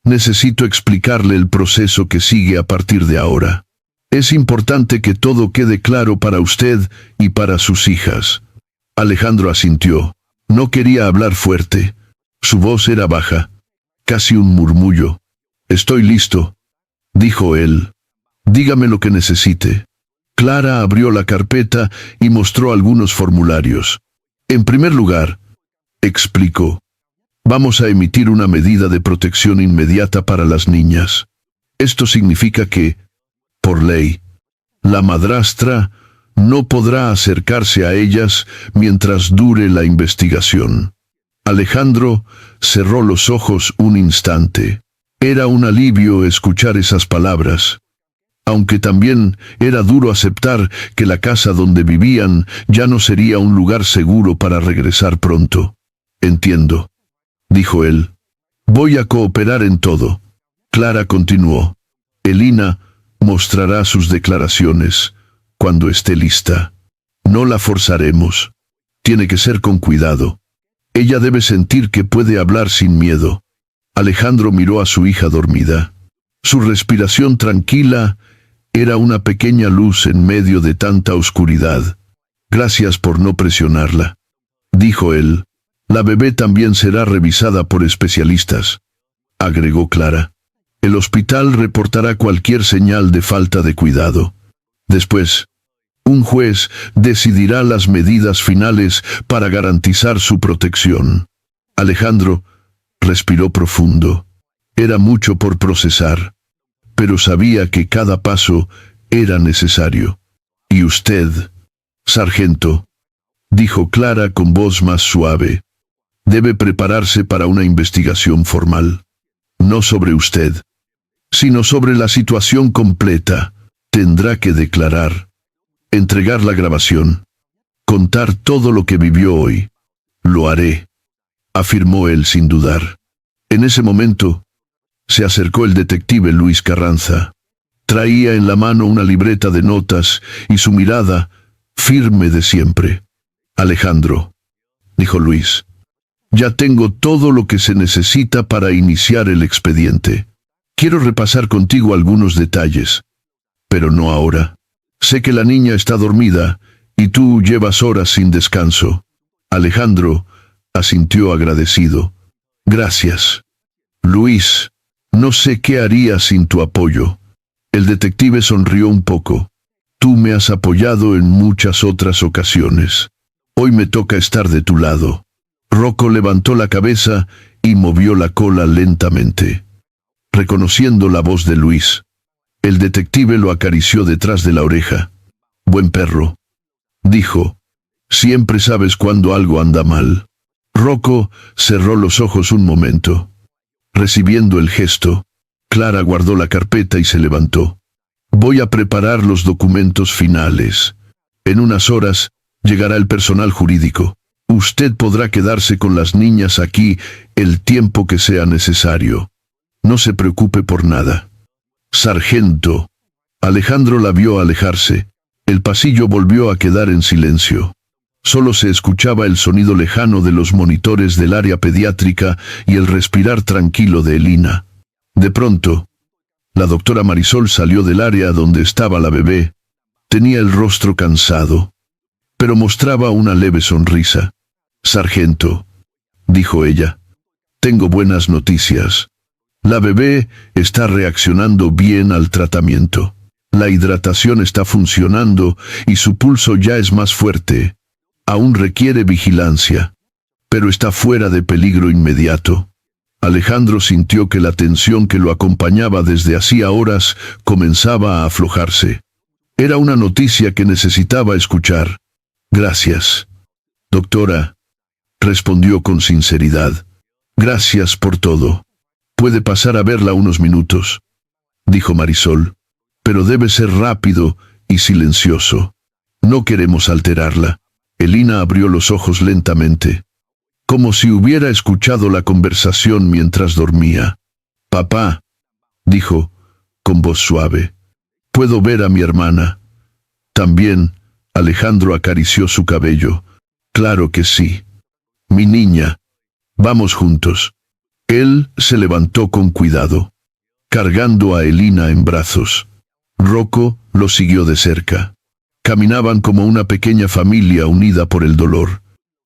Speaker 1: Necesito explicarle el proceso que sigue a partir de ahora. Es importante que todo quede claro para usted y para sus hijas. Alejandro asintió. No quería hablar fuerte. Su voz era baja, casi un murmullo. Estoy listo, dijo él. Dígame lo que necesite. Clara abrió la carpeta y mostró algunos formularios. En primer lugar, explicó, vamos a emitir una medida de protección inmediata para las niñas. Esto significa que, por ley, la madrastra no podrá acercarse a ellas mientras dure la investigación. Alejandro cerró los ojos un instante. Era un alivio escuchar esas palabras, aunque también era duro aceptar que la casa donde vivían ya no sería un lugar seguro para regresar pronto. Entiendo, dijo él. Voy a cooperar en todo. Clara continuó. Elina mostrará sus declaraciones cuando esté lista. No la forzaremos. Tiene que ser con cuidado. Ella debe sentir que puede hablar sin miedo. Alejandro miró a su hija dormida. Su respiración tranquila era una pequeña luz en medio de tanta oscuridad. Gracias por no presionarla, dijo él. La bebé también será revisada por especialistas, agregó Clara. El hospital reportará cualquier señal de falta de cuidado. Después, un juez decidirá las medidas finales para garantizar su protección. Alejandro respiró profundo. Era mucho por procesar, pero sabía que cada paso era necesario. ¿Y usted, sargento?, dijo Clara con voz más suave. Debe prepararse para una investigación formal. No sobre usted, sino sobre la situación completa. Tendrá que declarar, entregar la grabación, contar todo lo que vivió hoy. Lo haré, afirmó él sin dudar. En ese momento, se acercó el detective Luis Carranza. Traía en la mano una libreta de notas y su mirada, firme de siempre. Alejandro, dijo Luis, ya tengo todo lo que se necesita para iniciar el expediente. Quiero repasar contigo algunos detalles, pero no ahora. Sé que la niña está dormida y tú llevas horas sin descanso. Alejandro asintió agradecido. Gracias. Luis, no sé qué haría sin tu apoyo. El detective sonrió un poco. Tú me has apoyado en muchas otras ocasiones. Hoy me toca estar de tu lado. Rocco levantó la cabeza y movió la cola lentamente, reconociendo la voz de Luis. El detective lo acarició detrás de la oreja. Buen perro, dijo. Siempre sabes cuando algo anda mal. Rocco cerró los ojos un momento. Recibiendo el gesto, Clara guardó la carpeta y se levantó. Voy a preparar los documentos finales. En unas horas llegará el personal jurídico. Usted podrá quedarse con las niñas aquí el tiempo que sea necesario. No se preocupe por nada. Sargento. Alejandro la vio alejarse. El pasillo volvió a quedar en silencio. Solo se escuchaba el sonido lejano de los monitores del área pediátrica y el respirar tranquilo de Elina. De pronto, la doctora Marisol salió del área donde estaba la bebé. Tenía el rostro cansado, pero mostraba una leve sonrisa. Sargento, dijo ella, tengo buenas noticias. La bebé está reaccionando bien al tratamiento. La hidratación está funcionando y su pulso ya es más fuerte. Aún requiere vigilancia, pero está fuera de peligro inmediato. Alejandro sintió que la tensión que lo acompañaba desde hacía horas comenzaba a aflojarse. Era una noticia que necesitaba escuchar. Gracias, doctora, respondió con sinceridad. Gracias por todo. Puede pasar a verla unos minutos, dijo Marisol, pero debe ser rápido y silencioso. No queremos alterarla. Elina abrió los ojos lentamente, como si hubiera escuchado la conversación mientras dormía. Papá, dijo, con voz suave, ¿puedo ver a mi hermana? También, Alejandro acarició su cabello. Claro que sí. Mi niña. Vamos juntos. Él se levantó con cuidado, cargando a Elina en brazos. Rocco lo siguió de cerca. Caminaban como una pequeña familia unida por el dolor,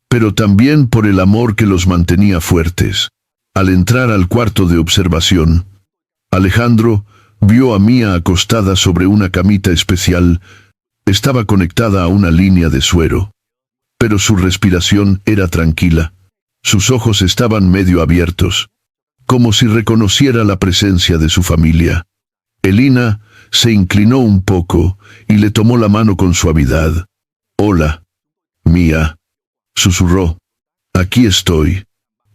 Speaker 1: pero también por el amor que los mantenía fuertes. Al entrar al cuarto de observación, Alejandro vio a Mía acostada sobre una camita especial. Estaba conectada a una línea de suero, pero su respiración era tranquila. Sus ojos estaban medio abiertos, como si reconociera la presencia de su familia. Elina se inclinó un poco y le tomó la mano con suavidad. «Hola, Mía», susurró. «Aquí estoy.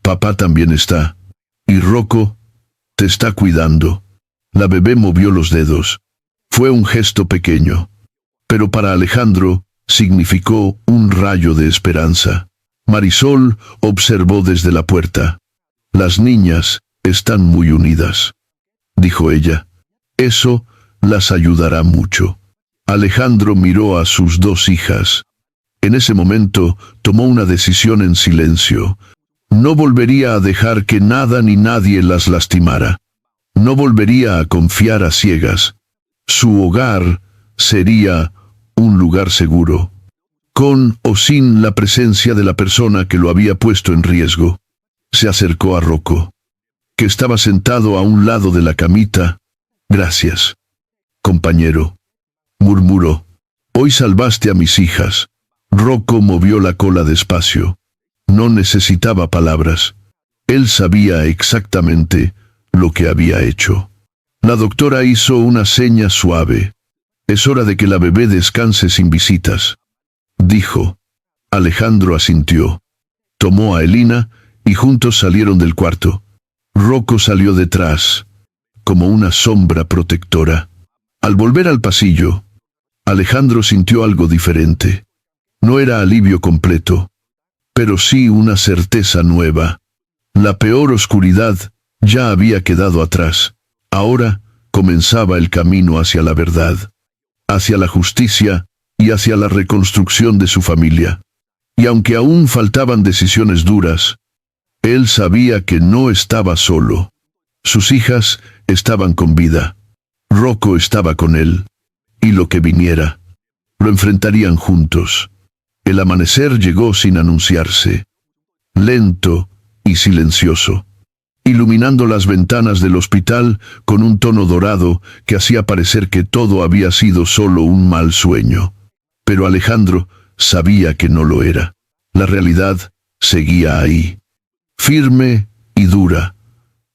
Speaker 1: Papá también está. Y Rocco te está cuidando». La bebé movió los dedos. Fue un gesto pequeño, pero para Alejandro significó un rayo de esperanza. Marisol observó desde la puerta. «Las niñas están muy unidas», dijo ella. «Eso las ayudará mucho». Alejandro miró a sus dos hijas. En ese momento tomó una decisión en silencio. No volvería a dejar que nada ni nadie las lastimara. No volvería a confiar a ciegas. Su hogar sería un lugar seguro, con o sin la presencia de la persona que lo había puesto en riesgo. Se acercó a Rocco, que estaba sentado a un lado de la camita. «Gracias, compañero», murmuró. «Hoy salvaste a mis hijas». Rocco movió la cola despacio. No necesitaba palabras. Él sabía exactamente lo que había hecho. La doctora hizo una seña suave. «Es hora de que la bebé descanse sin visitas», dijo. Alejandro asintió. Tomó a Elina y juntos salieron del cuarto. Rocco salió detrás, como una sombra protectora. Al volver al pasillo, Alejandro sintió algo diferente. No era alivio completo, pero sí una certeza nueva. La peor oscuridad ya había quedado atrás. Ahora comenzaba el camino hacia la verdad, hacia la justicia y hacia la reconstrucción de su familia. Y aunque aún faltaban decisiones duras, él sabía que no estaba solo. Sus hijas estaban con vida. Rocco estaba con él. Y lo que viniera, lo enfrentarían juntos. El amanecer llegó sin anunciarse, lento y silencioso, iluminando las ventanas del hospital con un tono dorado que hacía parecer que todo había sido solo un mal sueño. Pero Alejandro sabía que no lo era. La realidad seguía ahí, firme y dura,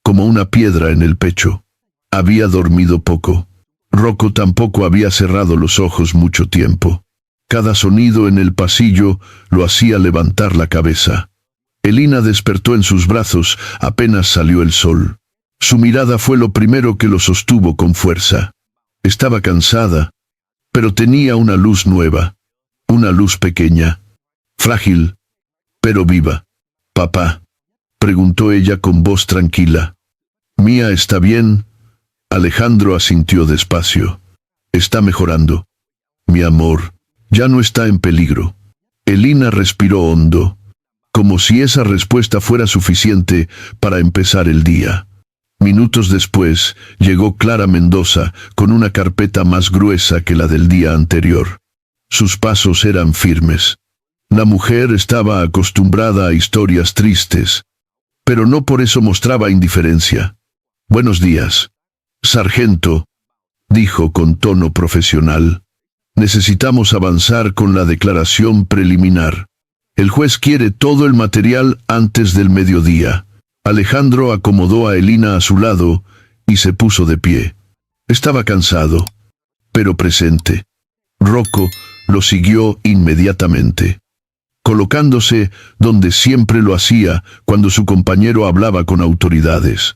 Speaker 1: como una piedra en el pecho. Había dormido poco. Rocco tampoco había cerrado los ojos mucho tiempo. Cada sonido en el pasillo lo hacía levantar la cabeza. Elina despertó en sus brazos apenas salió el sol. Su mirada fue lo primero que lo sostuvo con fuerza. Estaba cansada, pero tenía una luz nueva, una luz pequeña, frágil, pero viva. «Papá», preguntó ella con voz tranquila. «Mía está bien». Alejandro asintió despacio. «Está mejorando. Mi amor, ya no está en peligro». Elina respiró hondo, como si esa respuesta fuera suficiente para empezar el día. Minutos después, llegó Clara Mendoza con una carpeta más gruesa que la del día anterior. Sus pasos eran firmes. La mujer estaba acostumbrada a historias tristes, pero no por eso mostraba indiferencia. «Buenos días, sargento», dijo con tono profesional. «Necesitamos avanzar con la declaración preliminar. El juez quiere todo el material antes del mediodía». Alejandro acomodó a Elina a su lado y se puso de pie. Estaba cansado, pero presente. Rocco lo siguió inmediatamente, colocándose donde siempre lo hacía cuando su compañero hablaba con autoridades.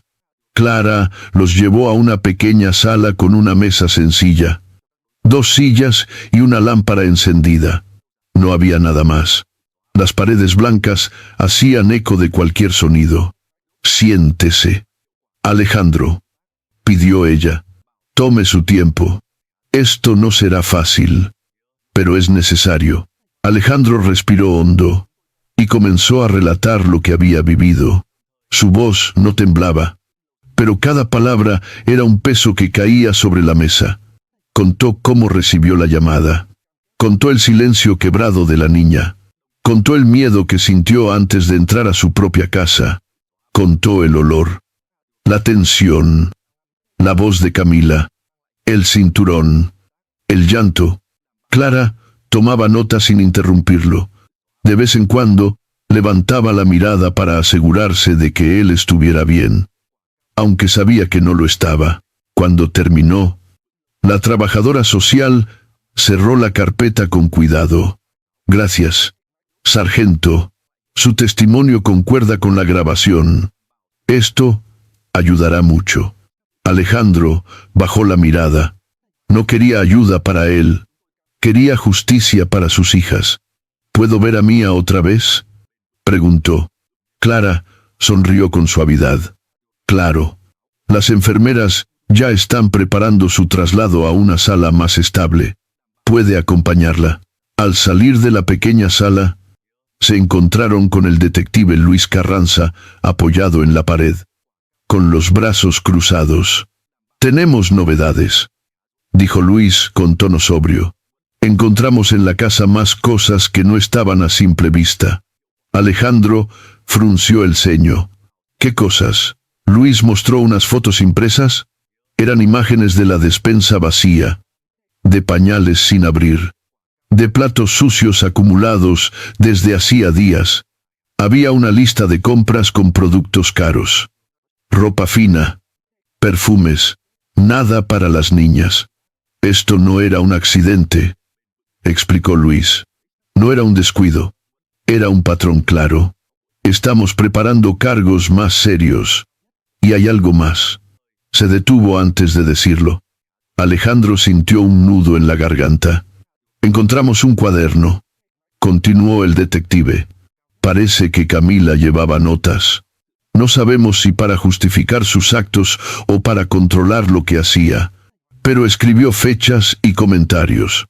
Speaker 1: Clara los llevó a una pequeña sala con una mesa sencilla, 2 sillas y una lámpara encendida. No había nada más. Las paredes blancas hacían eco de cualquier sonido. «Siéntese, Alejandro», pidió ella. «Tome su tiempo. Esto no será fácil, pero es necesario». Alejandro respiró hondo y comenzó a relatar lo que había vivido. Su voz no temblaba, pero cada palabra era un peso que caía sobre la mesa. Contó cómo recibió la llamada. Contó el silencio quebrado de la niña. Contó el miedo que sintió antes de entrar a su propia casa. Contó el olor, la tensión, la voz de Camila, el cinturón, el llanto. Clara tomaba nota sin interrumpirlo. De vez en cuando, levantaba la mirada para asegurarse de que él estuviera bien, aunque sabía que no lo estaba. Cuando terminó, la trabajadora social cerró la carpeta con cuidado. «Gracias, sargento. Su testimonio concuerda con la grabación. Esto ayudará mucho». Alejandro bajó la mirada. No quería ayuda para él. Quería justicia para sus hijas. «¿Puedo ver a Mía otra vez?», preguntó. Clara sonrió con suavidad. «Claro. Las enfermeras ya están preparando su traslado a una sala más estable. Puede acompañarla». Al salir de la pequeña sala, se encontraron con el detective Luis Carranza, apoyado en la pared, con los brazos cruzados. «Tenemos novedades», dijo Luis con tono sobrio. «Encontramos en la casa más cosas que no estaban a simple vista». Alejandro frunció el ceño. «¿Qué cosas?». Luis mostró unas fotos impresas. Eran imágenes de la despensa vacía, de pañales sin abrir, de platos sucios acumulados desde hacía días. Había una lista de compras con productos caros, ropa fina, perfumes, nada para las niñas. «Esto no era un accidente», explicó Luis. «No era un descuido. Era un patrón claro. Estamos preparando cargos más serios. Y hay algo más». Se detuvo antes de decirlo. Alejandro sintió un nudo en la garganta. «Encontramos un cuaderno», continuó el detective. «Parece que Camila llevaba notas. No sabemos si para justificar sus actos o para controlar lo que hacía, pero escribió fechas y comentarios.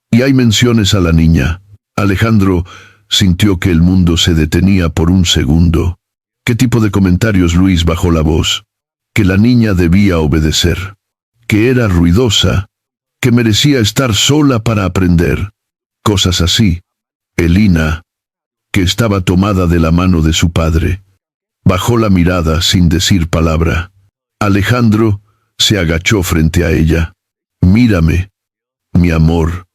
Speaker 1: Y hay menciones a la niña». Alejandro sintió que el mundo se detenía por un segundo. «¿Qué tipo de comentarios?». Luis bajó la voz. «Que la niña debía obedecer, que era ruidosa, que merecía estar sola para aprender. Cosas así. Elina, que estaba tomada de la mano de su padre». Bajó la mirada sin decir palabra. Alejandro se agachó frente a ella. «Mírame, mi amor».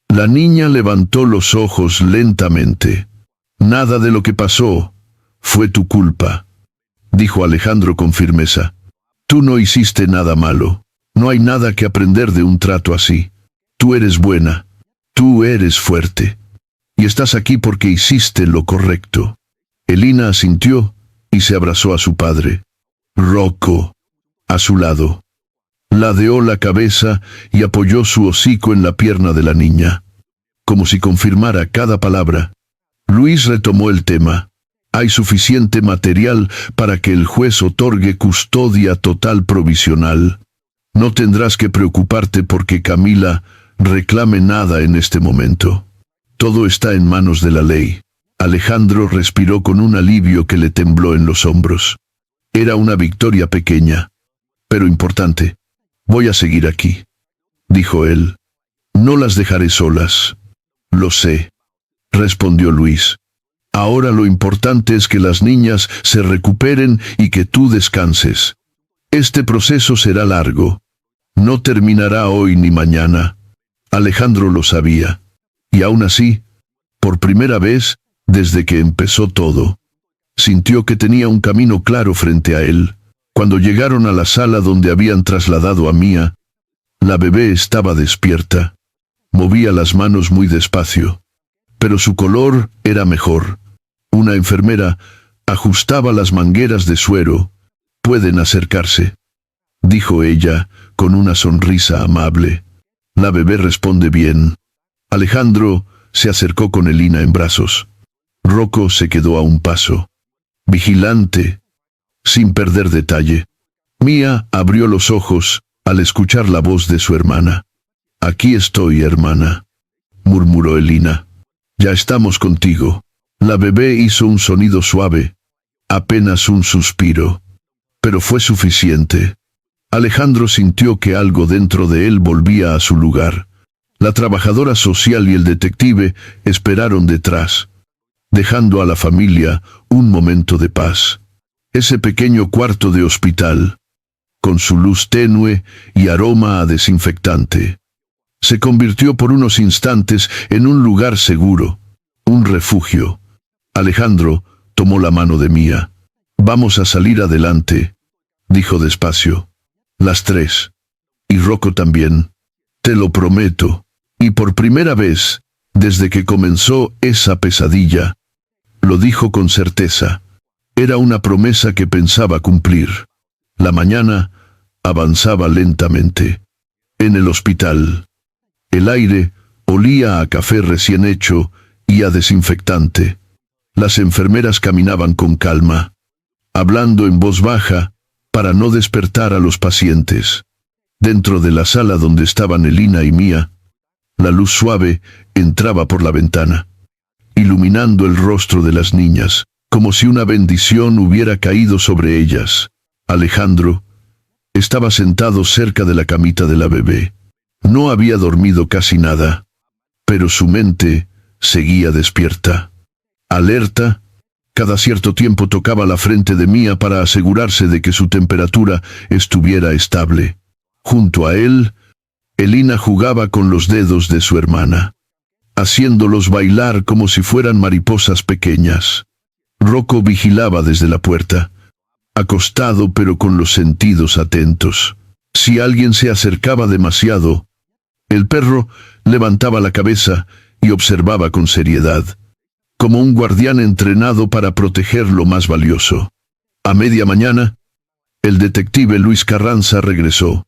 Speaker 1: La niña levantó los ojos lentamente. «Nada de lo que pasó fue tu culpa», dijo Alejandro con firmeza. «Tú no hiciste nada malo. No hay nada que aprender de un trato así. Tú eres buena. Tú eres fuerte. Y estás aquí porque hiciste lo correcto». Elina asintió y se abrazó a su padre. Rocco, a su lado, ladeó la cabeza y apoyó su hocico en la pierna de la niña, como si confirmara cada palabra. Luis retomó el tema. «Hay suficiente material para que el juez otorgue custodia total provisional. No tendrás que preocuparte porque Camila reclame nada en este momento. Todo está en manos de la ley». Alejandro respiró con un alivio que le tembló en los hombros. Era una victoria pequeña, pero importante. «Voy a seguir aquí», dijo él. «No las dejaré solas». «Lo sé», respondió Luis. «Ahora lo importante es que las niñas se recuperen y que tú descanses. Este proceso será largo. No terminará hoy ni mañana». Alejandro lo sabía. Y aún así, por primera vez, desde que empezó todo, Sintió que tenía un camino claro frente a él. Cuando llegaron a la sala donde habían trasladado a Mía, la bebé estaba despierta. Movía las manos muy despacio, pero su color era mejor. Una enfermera ajustaba las mangueras de suero. «Pueden acercarse», dijo ella, con una sonrisa amable. «La bebé responde bien». Alejandro se acercó con Elina en brazos. Rocco se quedó a un paso, vigilante, sin perder detalle. Mía abrió los ojos al escuchar la voz de su hermana. «Aquí estoy, hermana», murmuró Elina. «Ya estamos contigo». La bebé hizo un sonido suave, apenas un suspiro, pero fue suficiente. Alejandro sintió que algo dentro de él volvía a su lugar. La trabajadora social y el detective esperaron detrás, dejando a la familia un momento de paz. Ese pequeño cuarto de hospital, con su luz tenue y aroma a desinfectante, se convirtió por unos instantes en un lugar seguro, un refugio. Alejandro tomó la mano de Mía. «Vamos a salir adelante», dijo despacio. «Las tres. Y Rocco también. Te lo prometo». Y por primera vez, desde que comenzó esa pesadilla, lo dijo con certeza. Era una promesa que pensaba cumplir. La mañana avanzaba lentamente. En el hospital, el aire olía a café recién hecho y a desinfectante. Las enfermeras caminaban con calma, hablando en voz baja para no despertar a los pacientes. Dentro de la sala donde estaban Elina y Mía, la luz suave entraba por la ventana, iluminando el rostro de las niñas, como si una bendición hubiera caído sobre ellas. Alejandro estaba sentado cerca de la camita de la bebé. No había dormido casi nada, pero su mente seguía despierta. Alerta, cada cierto tiempo tocaba la frente de Mía para asegurarse de que su temperatura estuviera estable. Junto a él, Elina jugaba con los dedos de su hermana, haciéndolos bailar como si fueran mariposas pequeñas. Rocco vigilaba desde la puerta, acostado pero con los sentidos atentos. Si alguien se acercaba demasiado, el perro levantaba la cabeza y observaba con seriedad, como un guardián entrenado para proteger lo más valioso. A media mañana, el detective Luis Carranza regresó.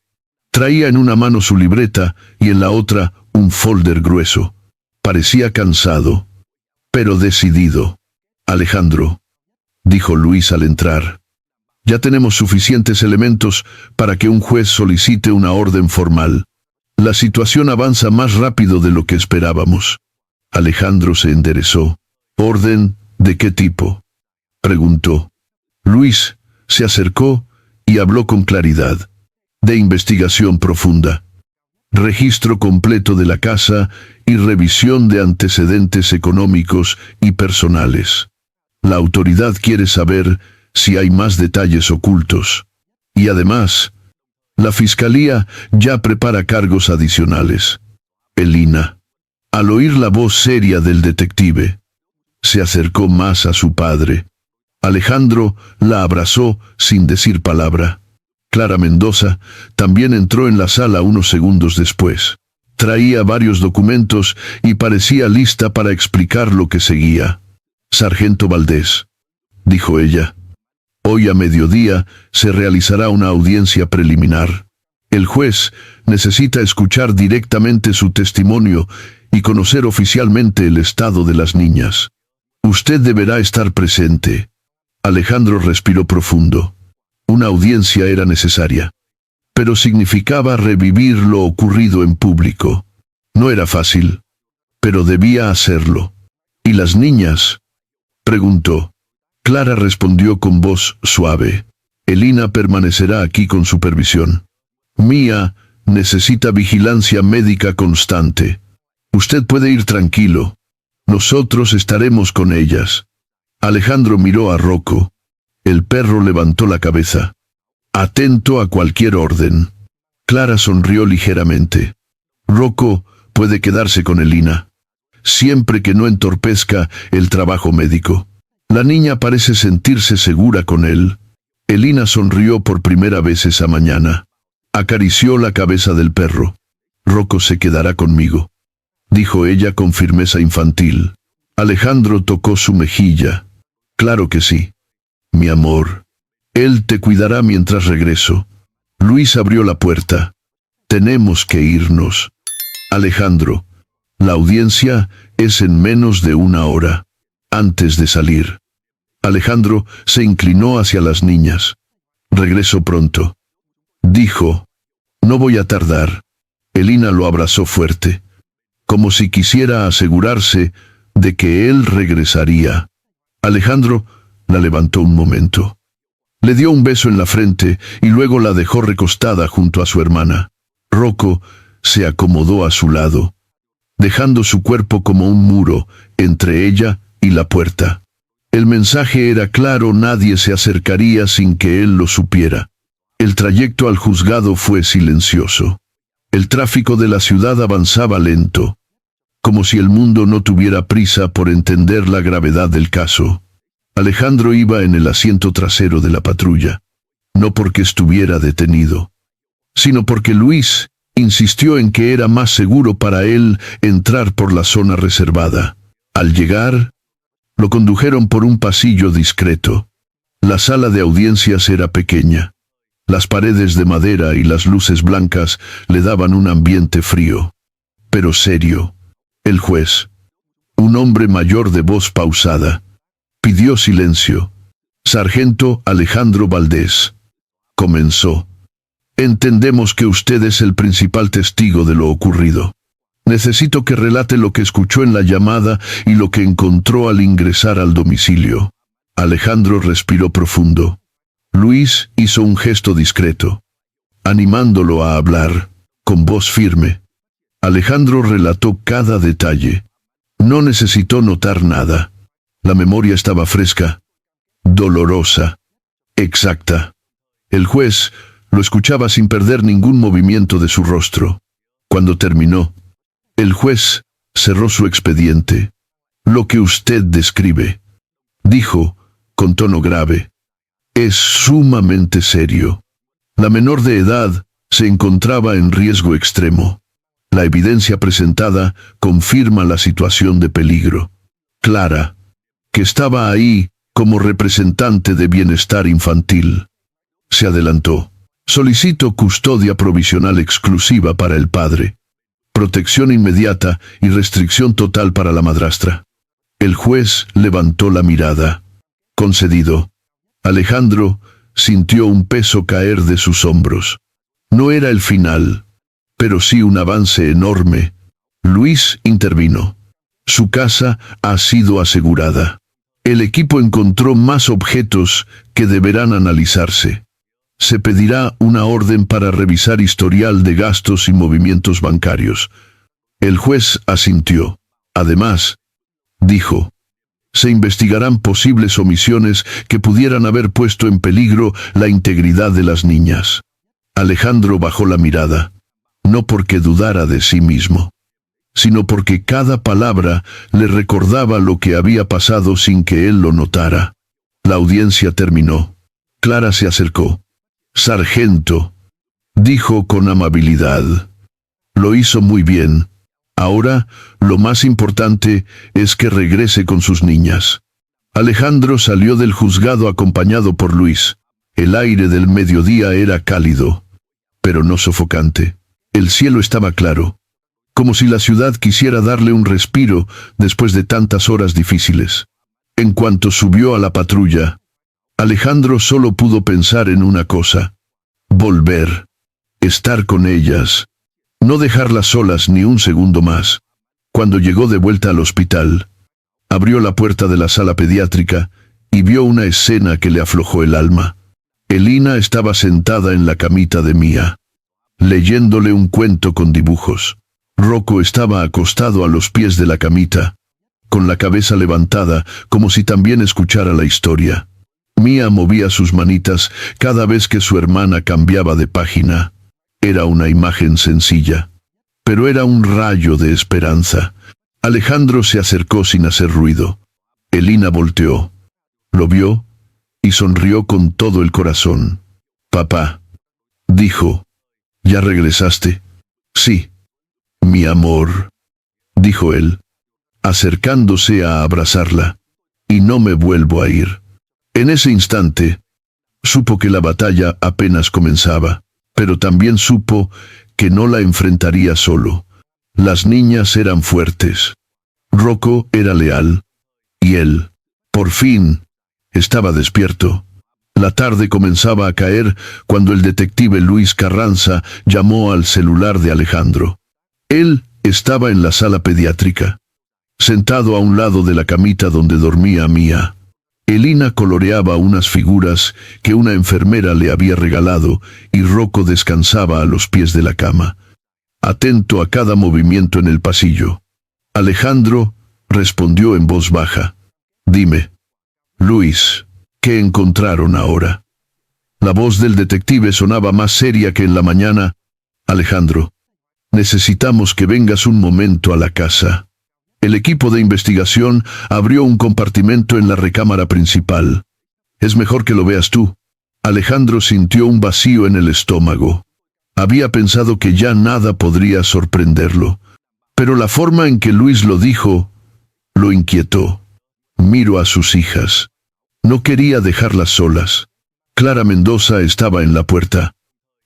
Speaker 1: Traía en una mano su libreta y en la otra un folder grueso. Parecía cansado, pero decidido. «Alejandro», dijo Luis al entrar, «ya tenemos suficientes elementos para que un juez solicite una orden formal. La situación avanza más rápido de lo que esperábamos». Alejandro se enderezó. «¿Orden de qué tipo?», preguntó. Luis se acercó y habló con claridad. «De investigación profunda. Registro completo de la casa y revisión de antecedentes económicos y personales. La autoridad quiere saber si hay más detalles ocultos. Y además, la fiscalía ya prepara cargos adicionales». Elina, al oír la voz seria del detective, se acercó más a su padre. Alejandro la abrazó sin decir palabra. Clara Mendoza también entró en la sala unos segundos después. Traía varios documentos y parecía lista para explicar lo que seguía. «Sargento Valdés», dijo ella, «hoy a mediodía se realizará una audiencia preliminar. El juez necesita escuchar directamente su testimonio y conocer oficialmente el estado de las niñas. Usted deberá estar presente». Alejandro respiró profundo. Una audiencia era necesaria, pero significaba revivir lo ocurrido en público. No era fácil, pero debía hacerlo. «¿Y las niñas?», preguntó. Clara respondió con voz suave. «Elina permanecerá aquí con supervisión. Mía necesita vigilancia médica constante. Usted puede ir tranquilo. Nosotros estaremos con ellas». Alejandro miró a Rocco. El perro levantó la cabeza, atento a cualquier orden. Clara sonrió ligeramente. «Rocco puede quedarse con Elina, siempre que no entorpezca el trabajo médico». La niña parece sentirse segura con él. Elina sonrió por primera vez esa mañana. Acarició la cabeza del perro. Rocco se quedará conmigo, dijo ella con firmeza infantil. Alejandro tocó su mejilla. Claro que sí, mi amor. Él te cuidará mientras regreso. Luis abrió la puerta. Tenemos que irnos. Alejandro, la audiencia es en menos de una hora. Antes de salir. Alejandro se inclinó hacia las niñas. Regreso pronto, dijo. No voy a tardar. Elina lo abrazó fuerte, como si quisiera asegurarse de que él regresaría. Alejandro la levantó un momento. Le dio un beso en la frente y luego la dejó recostada junto a su hermana. Rocco se acomodó a su lado, dejando su cuerpo como un muro entre ella y la puerta. El mensaje era claro: nadie se acercaría sin que él lo supiera. El trayecto al juzgado fue silencioso. El tráfico de la ciudad avanzaba lento, como si el mundo no tuviera prisa por entender la gravedad del caso. Alejandro iba en el asiento trasero de la patrulla, no porque estuviera detenido, sino porque Luis insistió en que era más seguro para él entrar por la zona reservada. Al llegar, lo condujeron por un pasillo discreto. La sala de audiencias era pequeña. Las paredes de madera y las luces blancas le daban un ambiente frío, pero serio. El juez, un hombre mayor de voz pausada, pidió silencio. Sargento Alejandro Valdés, comenzó. Entendemos que usted es el principal testigo de lo ocurrido. Necesito que relate lo que escuchó en la llamada y lo que encontró al ingresar al domicilio. Alejandro respiró profundo. Luis hizo un gesto discreto, animándolo a hablar, con voz firme. Alejandro relató cada detalle. No necesitó notar nada. La memoria estaba fresca, dolorosa, exacta. El juez lo escuchaba sin perder ningún movimiento de su rostro. Cuando terminó, el juez cerró su expediente. Lo que usted describe, dijo, con tono grave, es sumamente serio. La menor de edad se encontraba en riesgo extremo. La evidencia presentada confirma la situación de peligro. Clara, que estaba ahí como representante de bienestar infantil, se adelantó. Solicito custodia provisional exclusiva para el padre, protección inmediata y restricción total para la madrastra. El juez levantó la mirada. Concedido. Alejandro sintió un peso caer de sus hombros. No era el final, pero sí un avance enorme. Luis intervino. Su casa ha sido asegurada. El equipo encontró más objetos que deberán analizarse. Se pedirá una orden para revisar historial de gastos y movimientos bancarios. El juez asintió. Además, dijo, se investigarán posibles omisiones que pudieran haber puesto en peligro la integridad de las niñas. Alejandro bajó la mirada, no porque dudara de sí mismo, sino porque cada palabra le recordaba lo que había pasado sin que él lo notara. La audiencia terminó. Clara se acercó. Sargento, dijo con amabilidad. Lo hizo muy bien. Ahora, lo más importante es que regrese con sus niñas. Alejandro salió del juzgado acompañado por Luis. El aire del mediodía era cálido, pero no sofocante. El cielo estaba claro, como si la ciudad quisiera darle un respiro después de tantas horas difíciles. En cuanto subió a la patrulla, Alejandro solo pudo pensar en una cosa: volver, estar con ellas, no dejarlas solas ni un segundo más. Cuando llegó de vuelta al hospital, abrió la puerta de la sala pediátrica y vio una escena que le aflojó el alma. Elina estaba sentada en la camita de Mía, leyéndole un cuento con dibujos. Rocco estaba acostado a los pies de la camita, con la cabeza levantada, como si también escuchara la historia. Mía movía sus manitas cada vez que su hermana cambiaba de página. Era una imagen sencilla, pero era un rayo de esperanza. Alejandro se acercó sin hacer ruido. Elina volteó. Lo vio y sonrió con todo el corazón. «Papá», dijo, «¿ya regresaste?» «Sí, mi amor», dijo él, acercándose a abrazarla. «Y no me vuelvo a ir». En ese instante, supo que la batalla apenas comenzaba, pero también supo que no la enfrentaría solo. Las niñas eran fuertes. Rocco era leal. Y él, por fin, estaba despierto. La tarde comenzaba a caer cuando el detective Luis Carranza llamó al celular de Alejandro. Él estaba en la sala pediátrica, sentado a un lado de la camita donde dormía Mía. Elina coloreaba unas figuras que una enfermera le había regalado y Rocco descansaba a los pies de la cama, atento a cada movimiento en el pasillo. Alejandro respondió en voz baja. «Dime, Luis, ¿qué encontraron ahora?» La voz del detective sonaba más seria que en la mañana. «Alejandro, necesitamos que vengas un momento a la casa». El equipo de investigación abrió un compartimento en la recámara principal. «Es mejor que lo veas tú». Alejandro sintió un vacío en el estómago. Había pensado que ya nada podría sorprenderlo, pero la forma en que Luis lo dijo lo inquietó. Miró a sus hijas. No quería dejarlas solas. Clara Mendoza estaba en la puerta,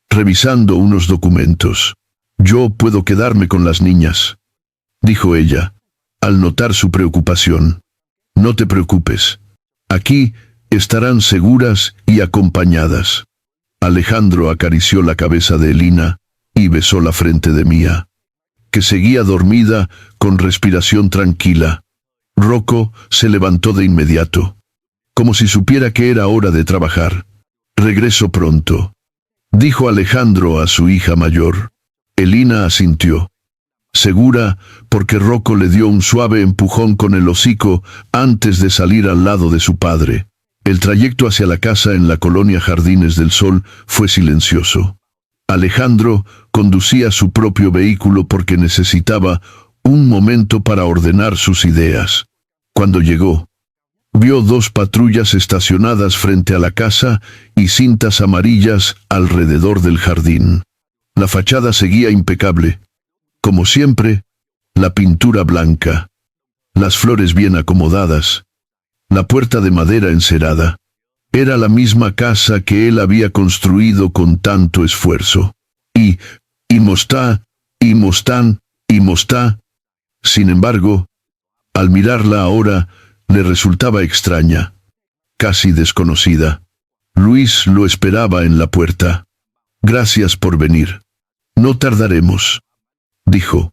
Speaker 1: revisando unos documentos. «Yo puedo quedarme con las niñas», dijo ella, al notar su preocupación. «No te preocupes. Aquí estarán seguras y acompañadas». Alejandro acarició la cabeza de Elina y besó la frente de Mía, que seguía dormida con respiración tranquila. Rocco se levantó de inmediato, como si supiera que era hora de trabajar. «Regreso pronto», dijo Alejandro a su hija mayor. Elina asintió, segura porque Rocco le dio un suave empujón con el hocico antes de salir al lado de su padre. El trayecto hacia la casa en la colonia Jardines del Sol fue silencioso. Alejandro conducía su propio vehículo porque necesitaba un momento para ordenar sus ideas. Cuando llegó, vio 2 patrullas estacionadas frente a la casa y cintas amarillas alrededor del jardín. La fachada seguía impecable. Como siempre, la pintura blanca, las flores bien acomodadas, la puerta de madera encerada. Era la misma casa que él había construido con tanto esfuerzo. Y Mostá. Sin embargo, al mirarla ahora, le resultaba extraña, casi desconocida. Luis lo esperaba en la puerta. «Gracias por venir. No tardaremos», dijo,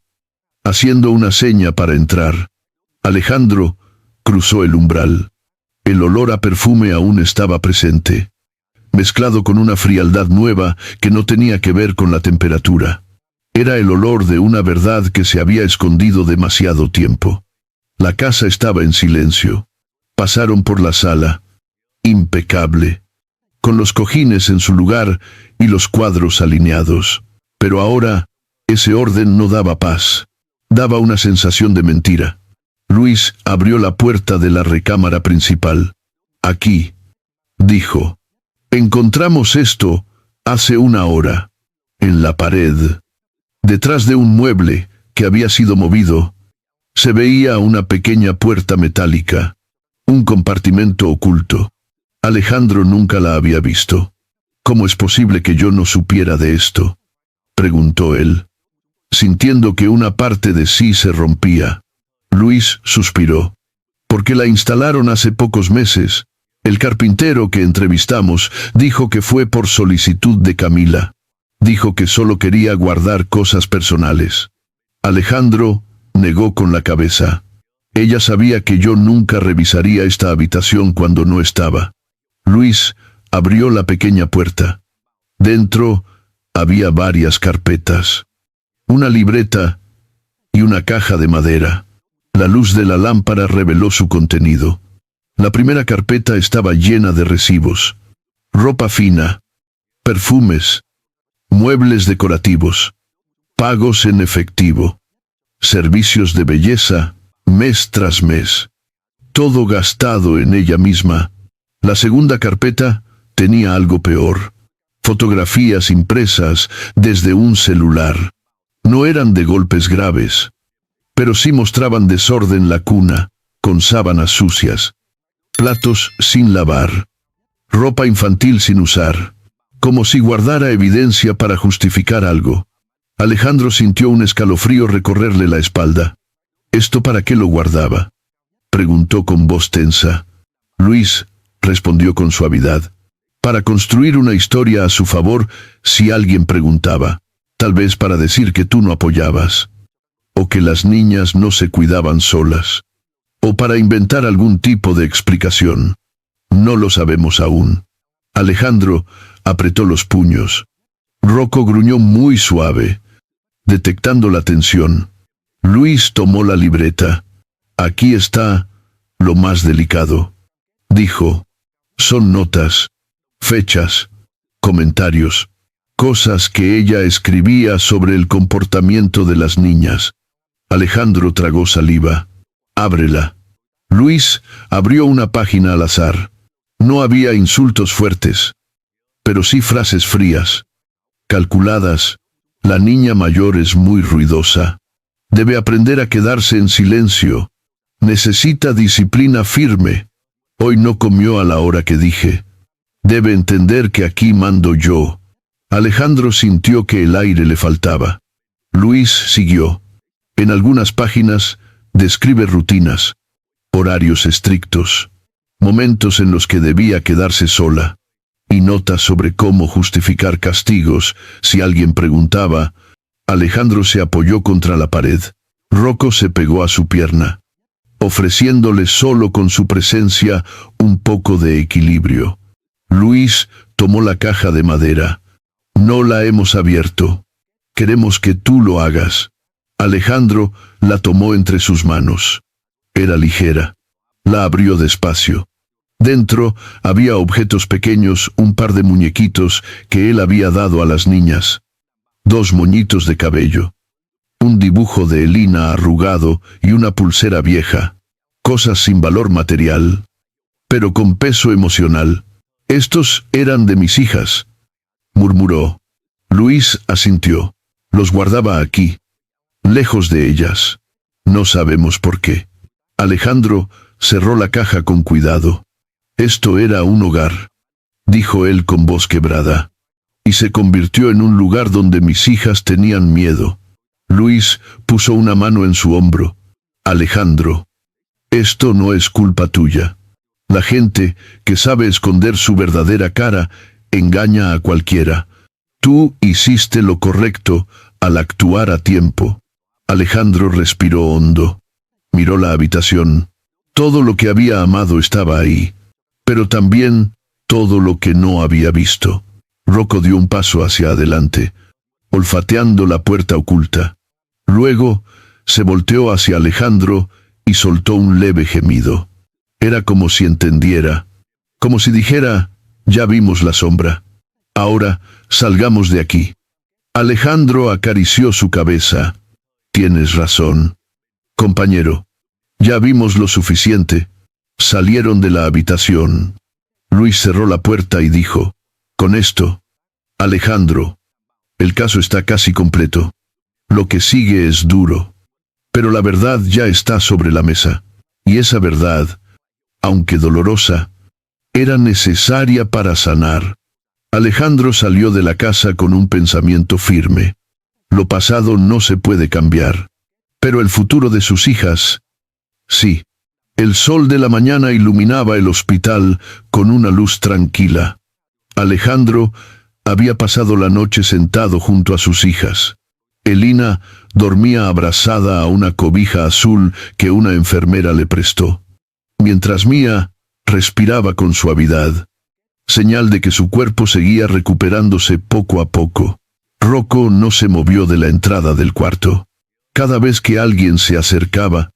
Speaker 1: haciendo una seña para entrar. Alejandro cruzó el umbral. El olor a perfume aún estaba presente, mezclado con una frialdad nueva que no tenía que ver con la temperatura. Era el olor de una verdad que se había escondido demasiado tiempo. La casa estaba en silencio. Pasaron por la sala, impecable, con los cojines en su lugar y los cuadros alineados. Pero ahora, ese orden no daba paz. Daba una sensación de mentira. Luis abrió la puerta de la recámara principal. «Aquí», dijo. «Encontramos esto hace 1 hora. En la pared, detrás de un mueble que había sido movido, se veía una pequeña puerta metálica, un compartimento oculto. Alejandro nunca la había visto. «¿Cómo es posible que yo no supiera de esto?», preguntó él, sintiendo que una parte de sí se rompía. Luis suspiró. «Porque la instalaron hace pocos meses. El carpintero que entrevistamos dijo que fue por solicitud de Camila. Dijo que solo quería guardar cosas personales». Alejandro negó con la cabeza. «Ella sabía que yo nunca revisaría esta habitación cuando no estaba». Luis abrió la pequeña puerta. Dentro había varias carpetas, una libreta y una caja de madera. La luz de la lámpara reveló su contenido. La primera carpeta estaba llena de recibos, ropa fina, perfumes, muebles decorativos, pagos en efectivo, servicios de belleza, mes tras mes. Todo gastado en ella misma, La segunda carpeta tenía algo peor. Fotografías impresas desde un celular. No eran de golpes graves, pero sí mostraban desorden la cuna, con sábanas sucias, platos sin lavar, ropa infantil sin usar, como si guardara evidencia para justificar algo. Alejandro sintió un escalofrío recorrerle la espalda. ¿Esto para qué lo guardaba?, preguntó con voz tensa. Luis respondió con suavidad. Para construir una historia a su favor si alguien preguntaba. Tal vez para decir que tú no apoyabas. O que las niñas no se cuidaban solas. O para inventar algún tipo de explicación. No lo sabemos aún. Alejandro apretó los puños. Rocco gruñó muy suave, detectando la tensión. Luis tomó la libreta. Aquí está lo más delicado, dijo. Son notas, fechas, comentarios, cosas que ella escribía sobre el comportamiento de las niñas. Alejandro tragó saliva. Ábrela. Luis abrió una página al azar. No había insultos fuertes, pero sí frases frías, calculadas. La niña mayor es muy ruidosa. Debe aprender a quedarse en silencio. Necesita disciplina firme. Hoy no comió a la hora que dije. Debe entender que aquí mando yo. Alejandro sintió que el aire le faltaba. Luis siguió. En algunas páginas describe rutinas, horarios estrictos, momentos en los que debía quedarse sola, y notas sobre cómo justificar castigos si alguien preguntaba. Alejandro se apoyó contra la pared. Rocco se pegó a su pierna, ofreciéndole solo con su presencia un poco de equilibrio. Luis tomó la caja de madera. No la hemos abierto. Queremos que tú lo hagas. Alejandro la tomó entre sus manos. Era ligera. La abrió despacio. Dentro había objetos pequeños, un par de muñequitos que él había dado a las niñas. 2 moñitos de cabello. Un dibujo de Elina arrugado y una pulsera vieja. Cosas sin valor material, pero con peso emocional. Estos eran de mis hijas, murmuró. Luis asintió. Los guardaba aquí, lejos de ellas. No sabemos por qué. Alejandro cerró la caja con cuidado. Esto era un hogar, dijo él con voz quebrada, y se convirtió en un lugar donde mis hijas tenían miedo. Luis puso una mano en su hombro. Alejandro, esto no es culpa tuya. La gente que sabe esconder su verdadera cara engaña a cualquiera. Tú hiciste lo correcto al actuar a tiempo. Alejandro respiró hondo. Miró la habitación. Todo lo que había amado estaba ahí, pero también todo lo que no había visto. Rocco dio un paso hacia adelante, olfateando la puerta oculta. Luego se volteó hacia Alejandro y soltó un leve gemido. Era como si entendiera, como si dijera, ya vimos la sombra. Ahora salgamos de aquí. Alejandro acarició su cabeza. Tienes razón, compañero. Ya vimos lo suficiente. Salieron de la habitación. Luis cerró la puerta y dijo, con esto, Alejandro, el caso está casi completo. Lo que sigue es duro. Pero la verdad ya está sobre la mesa. Y esa verdad, aunque dolorosa, era necesaria para sanar. Alejandro salió de la casa con un pensamiento firme. Lo pasado no se puede cambiar. Pero el futuro de sus hijas, sí. El sol de la mañana iluminaba el hospital con una luz tranquila. Alejandro había pasado la noche sentado junto a sus hijas. Elina dormía abrazada a una cobija azul que una enfermera le prestó, mientras Mía respiraba con suavidad, señal de que su cuerpo seguía recuperándose poco a poco. Rocco no se movió de la entrada del cuarto. Cada vez que alguien se acercaba,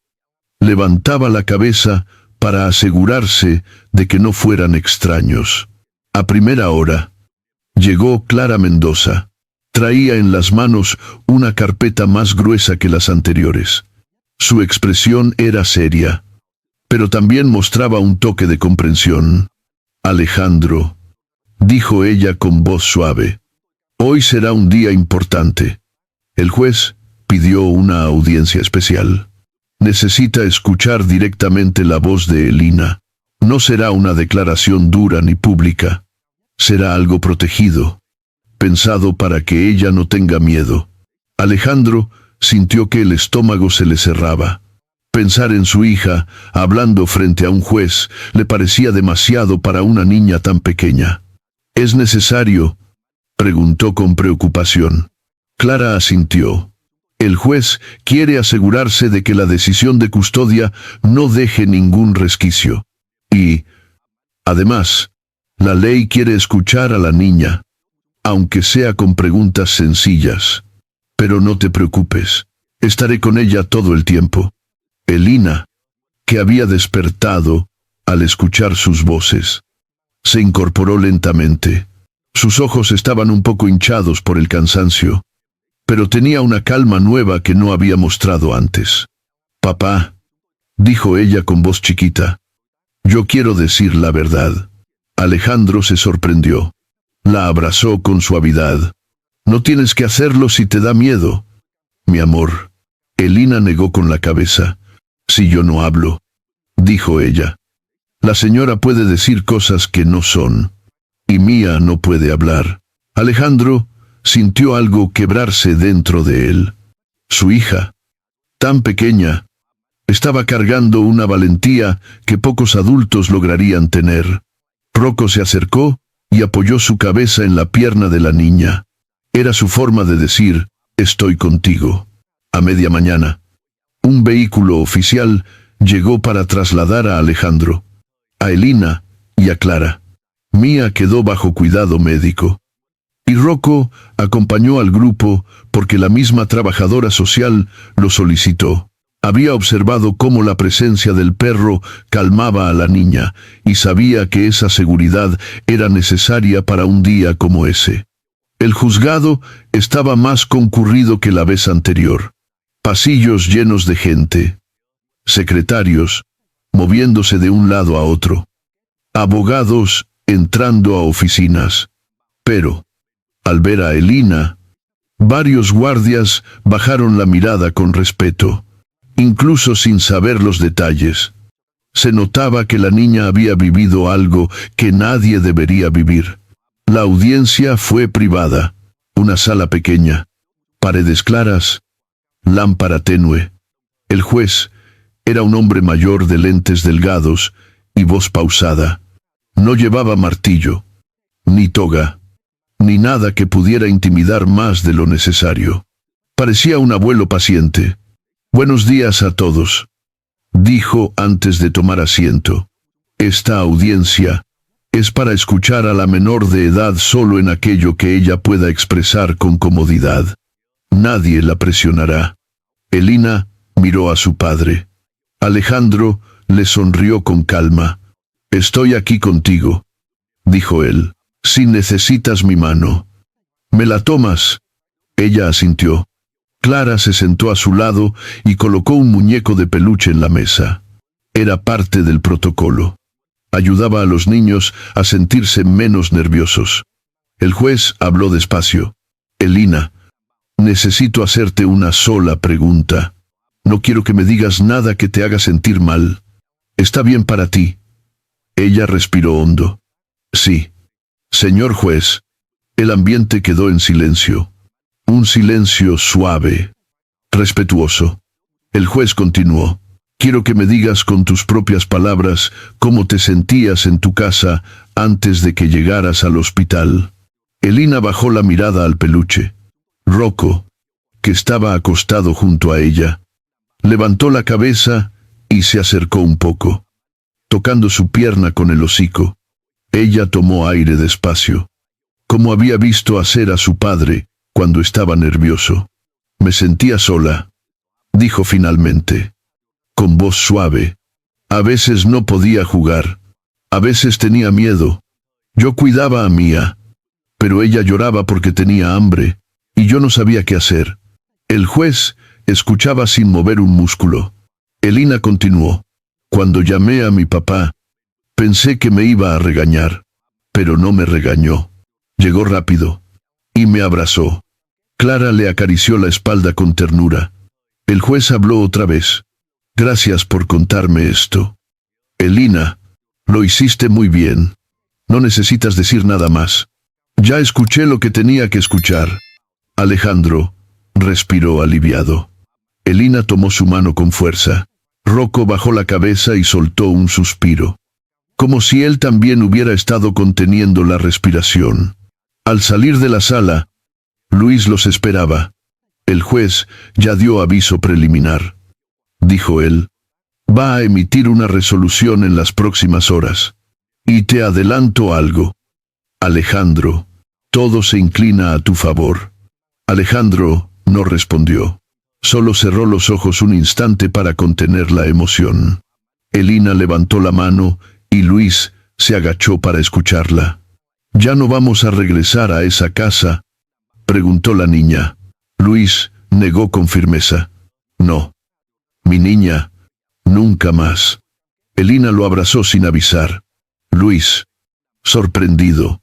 Speaker 1: levantaba la cabeza para asegurarse de que no fueran extraños. A primera hora, llegó Clara Mendoza. Traía en las manos una carpeta más gruesa que las anteriores. Su expresión era seria, pero también mostraba un toque de comprensión. Alejandro, dijo ella con voz suave, hoy será un día importante. El juez pidió una audiencia especial. Necesita escuchar directamente la voz de Elina. No será una declaración dura ni pública. Será algo protegido, pensado para que ella no tenga miedo. Alejandro sintió que el estómago se le cerraba. Pensar en su hija, hablando frente a un juez, le parecía demasiado para una niña tan pequeña. ¿Es necesario?, preguntó con preocupación. Clara asintió. El juez quiere asegurarse de que la decisión de custodia no deje ningún resquicio. Y, además, la ley quiere escuchar a la niña, aunque sea con preguntas sencillas. Pero no te preocupes, estaré con ella todo el tiempo. Elina, que había despertado al escuchar sus voces, se incorporó lentamente. Sus ojos estaban un poco hinchados por el cansancio, pero tenía una calma nueva que no había mostrado antes. Papá, dijo ella con voz chiquita, yo quiero decir la verdad. Alejandro se sorprendió. La abrazó con suavidad. No tienes que hacerlo si te da miedo. Mi amor. Elina negó con la cabeza. Si yo no hablo, dijo ella. La señora puede decir cosas que no son. Y Mía no puede hablar. Alejandro sintió algo quebrarse dentro de él. Su hija, tan pequeña, estaba cargando una valentía que pocos adultos lograrían tener. Rocco se acercó y apoyó su cabeza en la pierna de la niña. Era su forma de decir, estoy contigo. A media mañana, un vehículo oficial llegó para trasladar a Alejandro, a Elina y a Clara. Mía quedó bajo cuidado médico. Y Rocco acompañó al grupo porque la misma trabajadora social lo solicitó. Había observado cómo la presencia del perro calmaba a la niña y sabía que esa seguridad era necesaria para un día como ese. El juzgado estaba más concurrido que la vez anterior. Pasillos llenos de gente. Secretarios moviéndose de un lado a otro. Abogados entrando a oficinas. Pero, al ver a Elina, varios guardias bajaron la mirada con respeto, incluso sin saber los detalles. Se notaba que la niña había vivido algo que nadie debería vivir. La audiencia fue privada, una sala pequeña, paredes claras, lámpara tenue. El juez era un hombre mayor de lentes delgados y voz pausada. No llevaba martillo, ni toga, ni nada que pudiera intimidar más de lo necesario. Parecía un abuelo paciente. Buenos días a todos, dijo antes de tomar asiento. Esta audiencia es para escuchar a la menor de edad solo en aquello que ella pueda expresar con comodidad. Nadie la presionará. Elina miró a su padre. Alejandro le sonrió con calma. Estoy aquí contigo, dijo él. Si necesitas mi mano, ¿me la tomas? Ella asintió. Clara se sentó a su lado y colocó un muñeco de peluche en la mesa. Era parte del protocolo. Ayudaba a los niños a sentirse menos nerviosos. El juez habló despacio. Elina, necesito hacerte una sola pregunta. No quiero que me digas nada que te haga sentir mal. ¿Está bien para ti? Ella respiró hondo. Sí. Señor juez. El ambiente quedó en silencio. Un silencio suave, respetuoso. El juez continuó. Quiero que me digas con tus propias palabras cómo te sentías en tu casa antes de que llegaras al hospital. Elina bajó la mirada al peluche. Rocco, que estaba acostado junto a ella, levantó la cabeza y se acercó un poco, tocando su pierna con el hocico. Ella tomó aire despacio, como había visto hacer a su padre cuando estaba nervioso. Me sentía sola, dijo finalmente, con voz suave. A veces no podía jugar, a veces tenía miedo. Yo cuidaba a Mía, pero ella lloraba porque tenía hambre, y yo no sabía qué hacer. El juez escuchaba sin mover un músculo. Elina continuó. Cuando llamé a mi papá, Pensé que me iba a regañar, pero no me regañó. Llegó rápido y me abrazó. Clara le acarició la espalda con ternura. El juez habló otra vez. Gracias por contarme esto. Elina, lo hiciste muy bien. No necesitas decir nada más. Ya escuché lo que tenía que escuchar. Alejandro respiró aliviado. Elina tomó su mano con fuerza. Rocco bajó la cabeza y soltó un suspiro, como si él también hubiera estado conteniendo la respiración. Al salir de la sala, Luis los esperaba. El juez ya dio aviso preliminar, dijo él. Va a emitir una resolución en las próximas horas. Y te adelanto algo. Alejandro, todo se inclina a tu favor. Alejandro no respondió. Solo cerró los ojos un instante para contener la emoción. Elina levantó la mano y Luis se agachó para escucharla. ¿Ya no vamos a regresar a esa casa?, preguntó la niña. Luis negó con firmeza. No. Mi niña, nunca más. Elina lo abrazó sin avisar. Luis, sorprendido,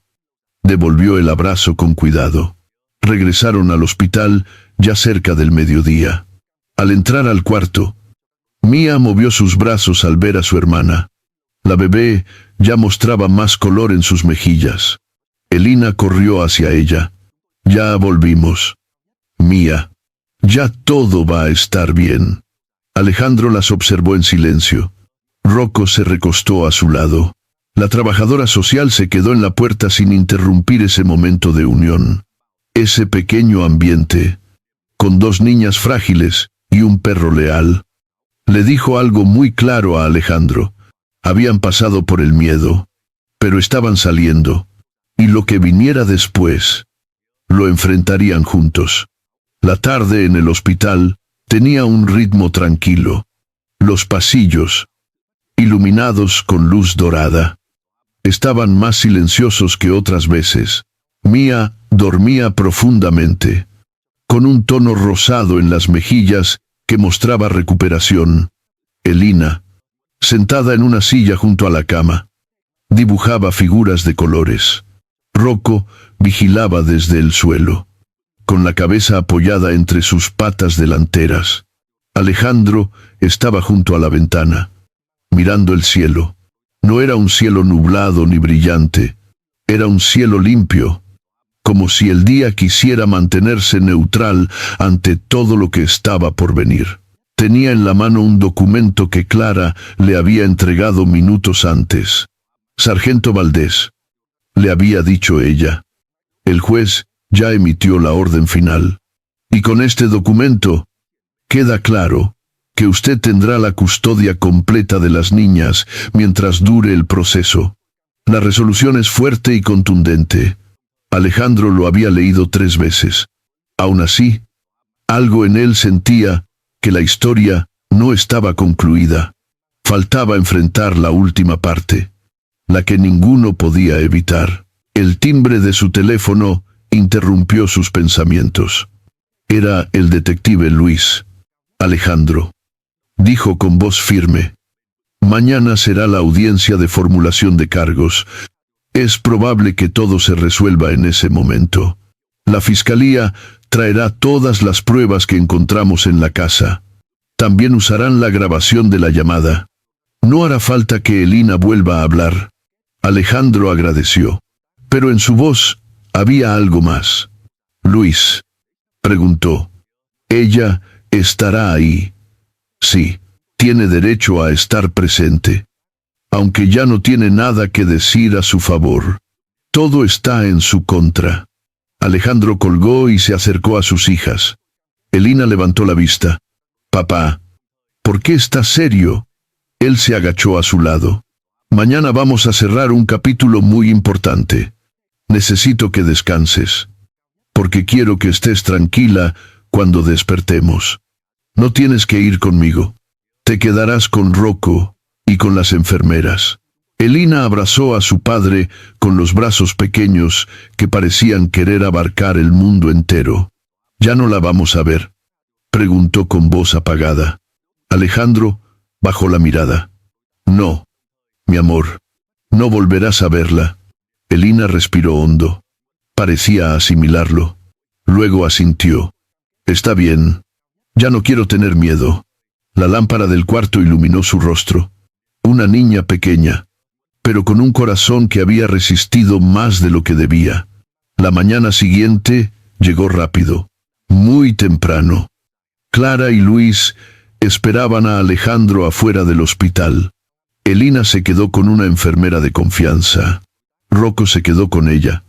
Speaker 1: devolvió el abrazo con cuidado. Regresaron al hospital ya cerca del mediodía. Al entrar al cuarto, Mía movió sus brazos al ver a su hermana. La bebé ya mostraba más color en sus mejillas. Elina corrió hacia ella. Ya volvimos. Mía, ya todo va a estar bien. Alejandro las observó en silencio. Rocco se recostó a su lado. La trabajadora social se quedó en la puerta sin interrumpir ese momento de unión. Ese pequeño ambiente, con dos niñas frágiles y un perro leal, le dijo algo muy claro a Alejandro. Habían pasado por el miedo, pero estaban saliendo, y lo que viniera después, lo enfrentarían juntos. La tarde en el hospital tenía un ritmo tranquilo. Los pasillos, iluminados con luz dorada, estaban más silenciosos que otras veces. Mía dormía profundamente, con un tono rosado en las mejillas que mostraba recuperación. Elina, sentada en una silla junto a la cama, dibujaba figuras de colores. Rocco vigilaba desde el suelo, con la cabeza apoyada entre sus patas delanteras. Alejandro estaba junto a la ventana, mirando el cielo. No era un cielo nublado ni brillante, era un cielo limpio, como si el día quisiera mantenerse neutral ante todo lo que estaba por venir. Tenía en la mano un documento que Clara le había entregado minutos antes. Sargento Valdés, le había dicho ella. El juez ya emitió la orden final. Y con este documento, queda claro que usted tendrá la custodia completa de las niñas mientras dure el proceso. La resolución es fuerte y contundente. Alejandro lo había leído 3 veces. Aún así, algo en él sentía que la historia no estaba concluida. Faltaba enfrentar la última parte, la que ninguno podía evitar. El timbre de su teléfono interrumpió sus pensamientos. Era el detective Luis. Alejandro, dijo con voz firme, mañana será la audiencia de formulación de cargos. Es probable que todo se resuelva en ese momento. La fiscalía traerá todas las pruebas que encontramos en la casa. También usarán la grabación de la llamada. No hará falta que Elina vuelva a hablar. Alejandro agradeció, pero en su voz había algo más. Luis, preguntó, ¿ella estará ahí? Sí, tiene derecho a estar presente. Aunque ya no tiene nada que decir a su favor. Todo está en su contra. Alejandro colgó y se acercó a sus hijas. Elina levantó la vista. Papá, ¿por qué estás serio? Él se agachó a su lado. Mañana vamos a cerrar un capítulo muy importante. Necesito que descanses, porque quiero que estés tranquila cuando despertemos. No tienes que ir conmigo. Te quedarás con Rocco y con las enfermeras. Elina abrazó a su padre con los brazos pequeños que parecían querer abarcar el mundo entero. ¿Ya no la vamos a ver?, preguntó con voz apagada. Alejandro bajó la mirada. No, mi amor, No volverás a verla. Elina respiró hondo. Parecía asimilarlo. Luego asintió. Está bien. Ya no quiero tener miedo. La lámpara del cuarto iluminó su rostro. Una niña pequeña, pero con un corazón que había resistido más de lo que debía. La mañana siguiente llegó rápido, muy temprano. Clara y Luis esperaban a Alejandro afuera del hospital. Elina se quedó con una enfermera de confianza. Rocco se quedó con ella,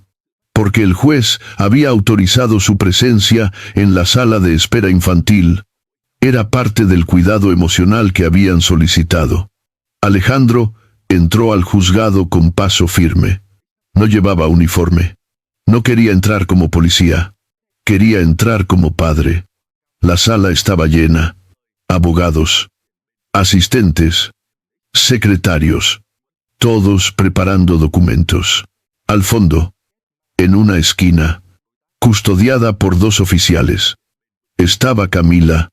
Speaker 1: porque el juez había autorizado su presencia en la sala de espera infantil. Era parte del cuidado emocional que habían solicitado. Alejandro entró al juzgado con paso firme. No llevaba uniforme. No quería entrar como policía. Quería entrar como padre. La sala estaba llena. Abogados, asistentes, secretarios, todos preparando documentos. Al fondo, en una esquina, custodiada por 2 oficiales, estaba Camila.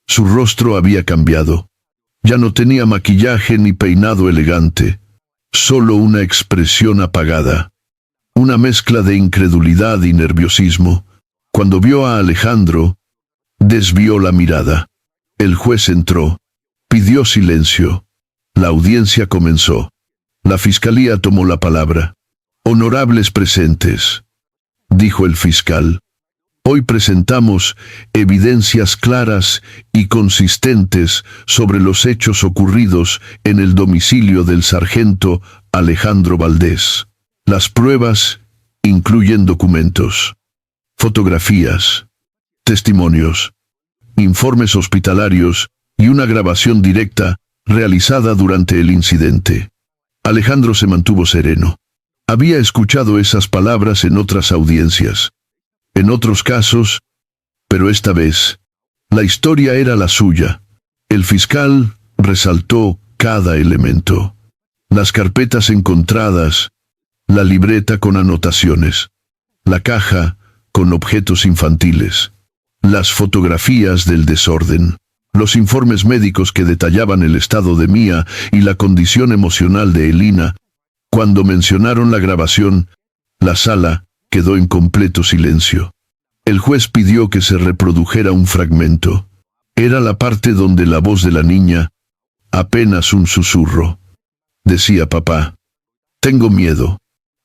Speaker 1: Su rostro había cambiado. Ya no tenía maquillaje ni peinado elegante, solo una expresión apagada. Una mezcla de incredulidad y nerviosismo. Cuando vio a Alejandro, desvió la mirada. El juez entró. Pidió silencio. La audiencia comenzó. La fiscalía tomó la palabra. Honorables presentes, dijo el fiscal. Hoy presentamos evidencias claras y consistentes sobre los hechos ocurridos en el domicilio del sargento Alejandro Valdés. Las pruebas incluyen documentos, fotografías, testimonios, informes hospitalarios y una grabación directa realizada durante el incidente. Alejandro se mantuvo sereno. Había escuchado esas palabras en otras audiencias, en otros casos, pero esta vez, la historia era la suya. El fiscal resaltó cada elemento. Las carpetas encontradas, la libreta con anotaciones, la caja con objetos infantiles, las fotografías del desorden, los informes médicos que detallaban el estado de Mía y la condición emocional de Elina. Cuando mencionaron la grabación, la sala quedó en completo silencio. El juez pidió que se reprodujera un fragmento. Era la parte donde la voz de la niña, apenas un susurro, decía: papá, tengo miedo.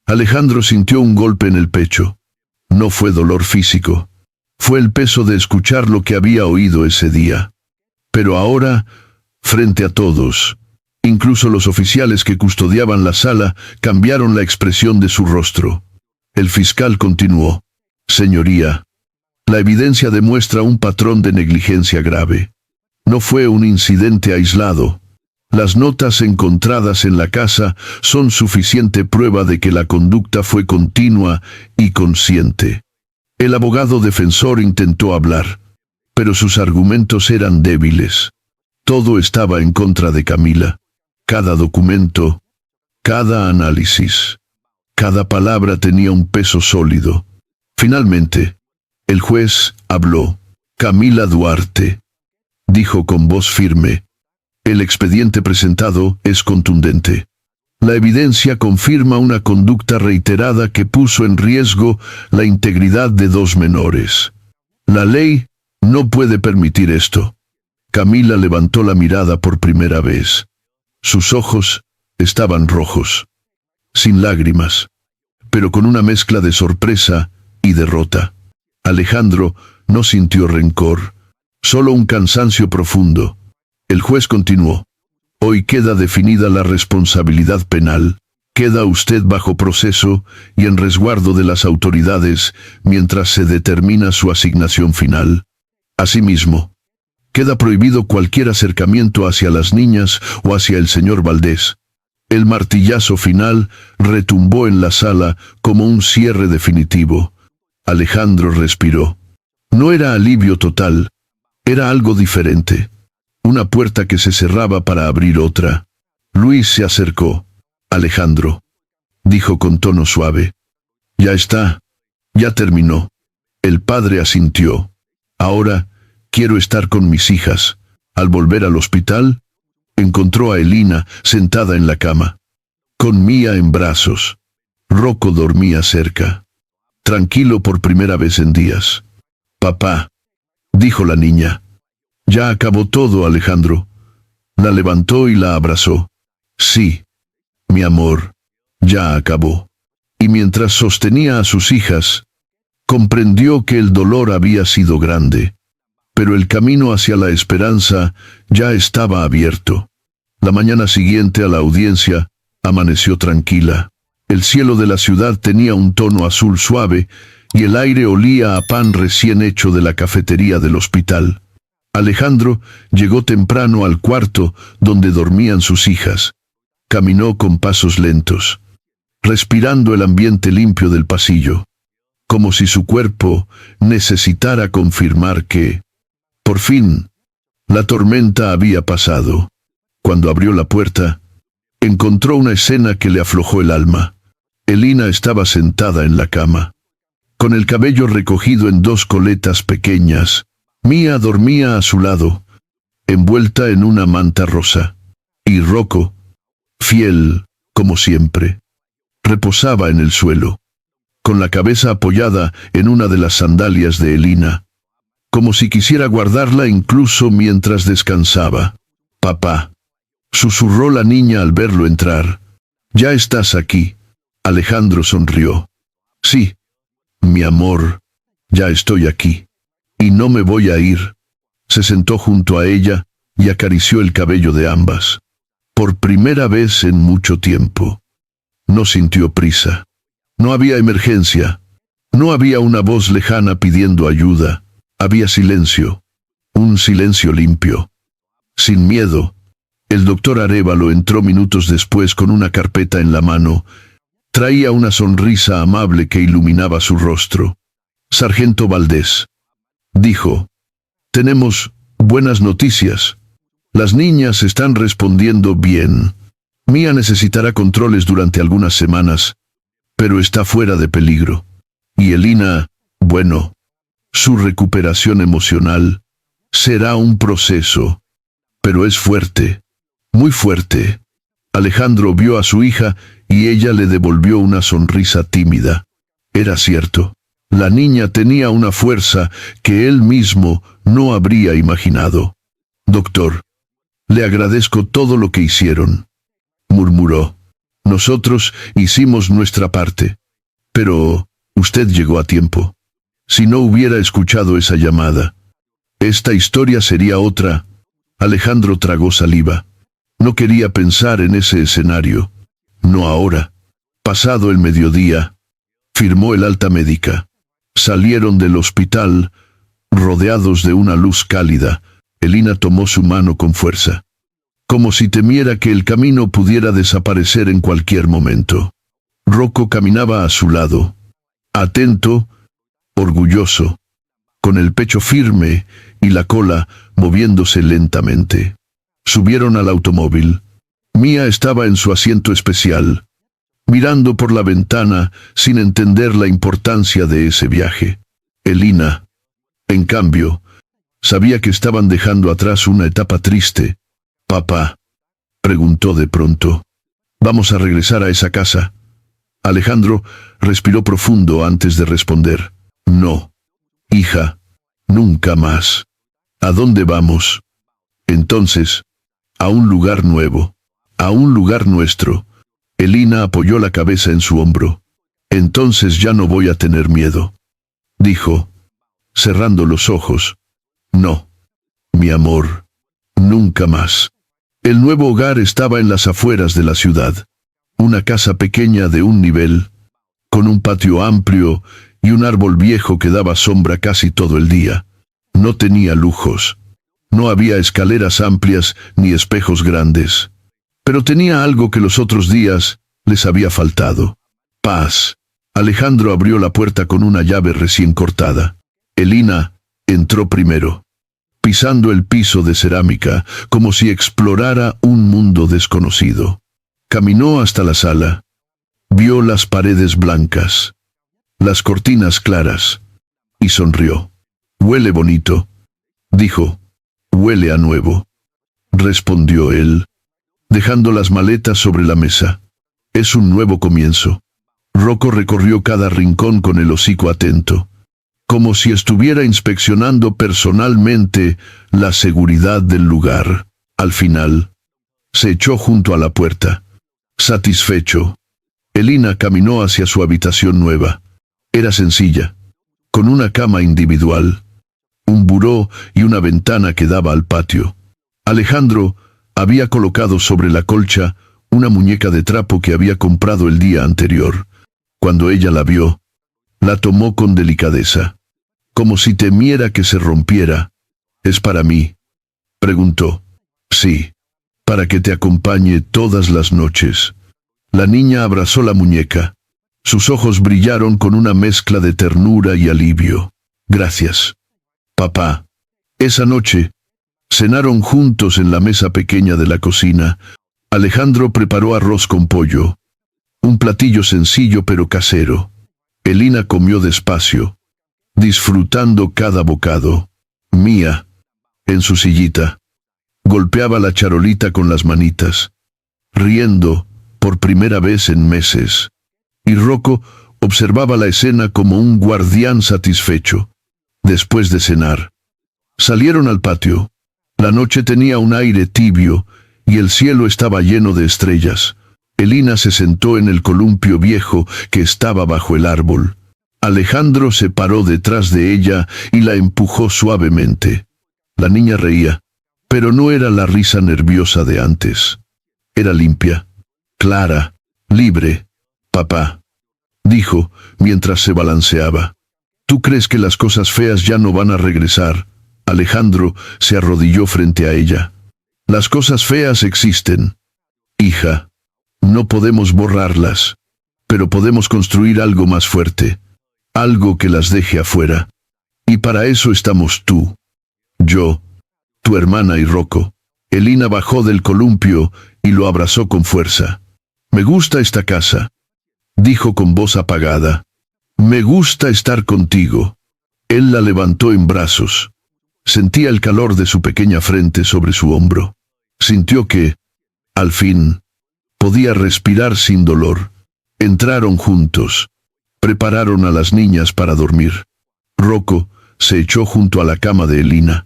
Speaker 1: Alejandro sintió un golpe en el pecho. No fue dolor físico. Fue el peso de escuchar lo que había oído ese día. Pero ahora, frente a todos, incluso los oficiales que custodiaban la sala, cambiaron la expresión de su rostro. El fiscal continuó: señoría, la evidencia demuestra un patrón de negligencia grave. No fue un incidente aislado. Las notas encontradas en la casa son suficiente prueba de que la conducta fue continua y consciente. El abogado defensor intentó hablar, pero sus argumentos eran débiles. Todo estaba en contra de Camila. Cada documento, cada análisis, cada palabra tenía un peso sólido. Finalmente, el juez habló. Camila Duarte, dijo con voz firme. El expediente presentado es contundente. La evidencia confirma una conducta reiterada que puso en riesgo la integridad de 2 menores. La ley no puede permitir esto. Camila levantó la mirada por primera vez. Sus ojos estaban rojos, sin lágrimas, pero con una mezcla de sorpresa y derrota. Alejandro no sintió rencor, solo un cansancio profundo. El juez continuó. Hoy queda definida la responsabilidad penal. Queda usted bajo proceso y en resguardo de las autoridades mientras se determina su asignación final. Asimismo, queda prohibido cualquier acercamiento hacia las niñas o hacia el señor Valdés. El martillazo final retumbó en la sala como un cierre definitivo. Alejandro respiró. No era alivio total, era algo diferente. Una puerta que se cerraba para abrir otra. Luis se acercó. Alejandro, dijo con tono suave. Ya está, ya terminó. El padre asintió. Ahora, quiero estar con mis hijas. Al volver al hospital, encontró a Elina sentada en la cama. con Mía en brazos. Rocco dormía cerca, tranquilo por primera vez en días. «Papá», dijo la niña. «Ya acabó todo, Alejandro». La levantó y la abrazó. «Sí, mi amor, ya acabó». Y mientras sostenía a sus hijas, comprendió que el dolor había sido grande, pero el camino hacia la esperanza ya estaba abierto. La mañana siguiente a la audiencia amaneció tranquila. El cielo de la ciudad tenía un tono azul suave y el aire olía a pan recién hecho de la cafetería del hospital. Alejandro llegó temprano al cuarto donde dormían sus hijas. Caminó con pasos lentos, respirando el ambiente limpio del pasillo, como si su cuerpo necesitara confirmar que, por fin, la tormenta había pasado. Cuando abrió la puerta, encontró una escena que le aflojó el alma. Elina estaba sentada en la cama, con el cabello recogido en dos coletas pequeñas. Mía dormía a su lado, envuelta en una manta rosa, y Rocco, fiel, como siempre, reposaba en el suelo, con la cabeza apoyada en una de las sandalias de Elina, como si quisiera guardarla incluso mientras descansaba. «Papá», susurró la niña al verlo entrar. «¿Ya estás aquí?» Alejandro sonrió. «Sí, mi amor, ya estoy aquí. Y no me voy a ir». Se sentó junto a ella y acarició el cabello de ambas. Por primera vez en mucho tiempo. No sintió prisa. No había emergencia. No había una voz lejana pidiendo ayuda. Había silencio. Un silencio limpio. Sin miedo. El doctor Arévalo entró minutos después con una carpeta en la mano. Traía una sonrisa amable que iluminaba su rostro. «Sargento Valdés», dijo, «tenemos buenas noticias. Las niñas están respondiendo bien. Mía necesitará controles durante algunas semanas, pero está fuera de peligro. Y Elina, bueno, su recuperación emocional será un proceso, pero es fuerte, muy fuerte». Alejandro vio a su hija y ella le devolvió una sonrisa tímida. Era cierto. La niña tenía una fuerza que él mismo no habría imaginado. «Doctor, le agradezco todo lo que hicieron», murmuró. «Nosotros hicimos nuestra parte. Pero usted llegó a tiempo. Si no hubiera escuchado esa llamada, esta historia sería otra». Alejandro tragó saliva. No quería pensar en ese escenario. No ahora. Pasado el mediodía, firmó el alta médica. Salieron del hospital, rodeados de una luz cálida. Elina tomó su mano con fuerza, como si temiera que el camino pudiera desaparecer en cualquier momento. Rocco caminaba a su lado, atento, orgulloso, con el pecho firme y la cola moviéndose lentamente. Subieron al automóvil. Mía estaba en su asiento especial, mirando por la ventana sin entender la importancia de ese viaje. Elina, en cambio, sabía que estaban dejando atrás una etapa triste. «Papá», preguntó de pronto, «¿vamos a regresar a esa casa?» Alejandro respiró profundo antes de responder. «No, hija, nunca más». «¿A dónde vamos?» «Entonces, a un lugar nuevo, a un lugar nuestro». Elina apoyó la cabeza en su hombro. «Entonces ya no voy a tener miedo», dijo, cerrando los ojos. «No, mi amor, nunca más». El nuevo hogar estaba en las afueras de la ciudad. Una casa pequeña de un nivel, con un patio amplio y un árbol viejo que daba sombra casi todo el día. No tenía lujos. No había escaleras amplias ni espejos grandes. Pero tenía algo que los otros días les había faltado. Paz. Alejandro abrió la puerta con una llave recién cortada. Elina entró primero, pisando el piso de cerámica como si explorara un mundo desconocido. Caminó hasta la sala. Vio las paredes blancas, las cortinas claras, y sonrió. «Huele bonito», dijo. «Huele a nuevo», respondió él, dejando las maletas sobre la mesa. Es un nuevo comienzo. Rocco recorrió cada rincón con el hocico atento, como si estuviera inspeccionando personalmente la seguridad del lugar. Al final, se echó junto a la puerta. Satisfecho, Elina caminó hacia su habitación nueva. Era sencilla, con una cama individual, un buró y una ventana que daba al patio. Alejandro había colocado sobre la colcha una muñeca de trapo que había comprado el día anterior. Cuando ella la vio, la tomó con delicadeza, como si temiera que se rompiera. «¿Es para mí?», preguntó. «Sí, para que te acompañe todas las noches». La niña abrazó la muñeca. Sus ojos brillaron con una mezcla de ternura y alivio. «Gracias, papá». Esa noche, cenaron juntos en la mesa pequeña de la cocina. Alejandro preparó arroz con pollo, un platillo sencillo pero casero. Elina comió despacio, disfrutando cada bocado. Mía, en su sillita, golpeaba la charolita con las manitas, riendo por primera vez en meses. Y Rocco observaba la escena como un guardián satisfecho. Después de cenar, salieron al patio. La noche tenía un aire tibio y el cielo estaba lleno de estrellas. Elina se sentó en el columpio viejo que estaba bajo el árbol. Alejandro se paró detrás de ella y la empujó suavemente. La niña reía, pero no era la risa nerviosa de antes. Era limpia, clara, libre. «Papá», dijo, mientras se balanceaba. «¿Tú crees que las cosas feas ya no van a regresar?» Alejandro se arrodilló frente a ella. «Las cosas feas existen, hija. No podemos borrarlas, pero podemos construir algo más fuerte, algo que las deje afuera. Y para eso estamos tú, yo, tu hermana y Rocco». Elina bajó del columpio y lo abrazó con fuerza. «Me gusta esta casa», dijo con voz apagada. «Me gusta estar contigo». Él la levantó en brazos. Sentía el calor de su pequeña frente sobre su hombro. Sintió que, al fin, podía respirar sin dolor. Entraron juntos. Prepararon a las niñas para dormir. Rocco se echó junto a la cama de Elina,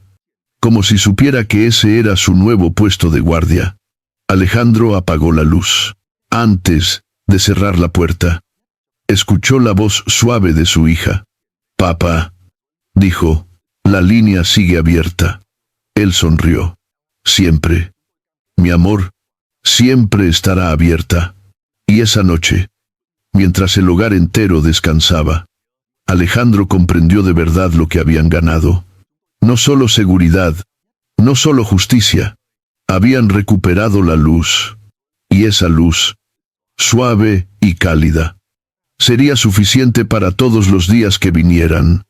Speaker 1: como si supiera que ese era su nuevo puesto de guardia. Alejandro apagó la luz. Antes de cerrar la puerta, escuchó la voz suave de su hija. «Papá», dijo, «la línea sigue abierta». Él sonrió. «Siempre, mi amor, siempre estará abierta». Y esa noche, mientras el hogar entero descansaba, Alejandro comprendió de verdad lo que habían ganado. No solo seguridad, no solo justicia, habían recuperado la luz. Y esa luz, suave y cálida, sería suficiente para todos los días que vinieran.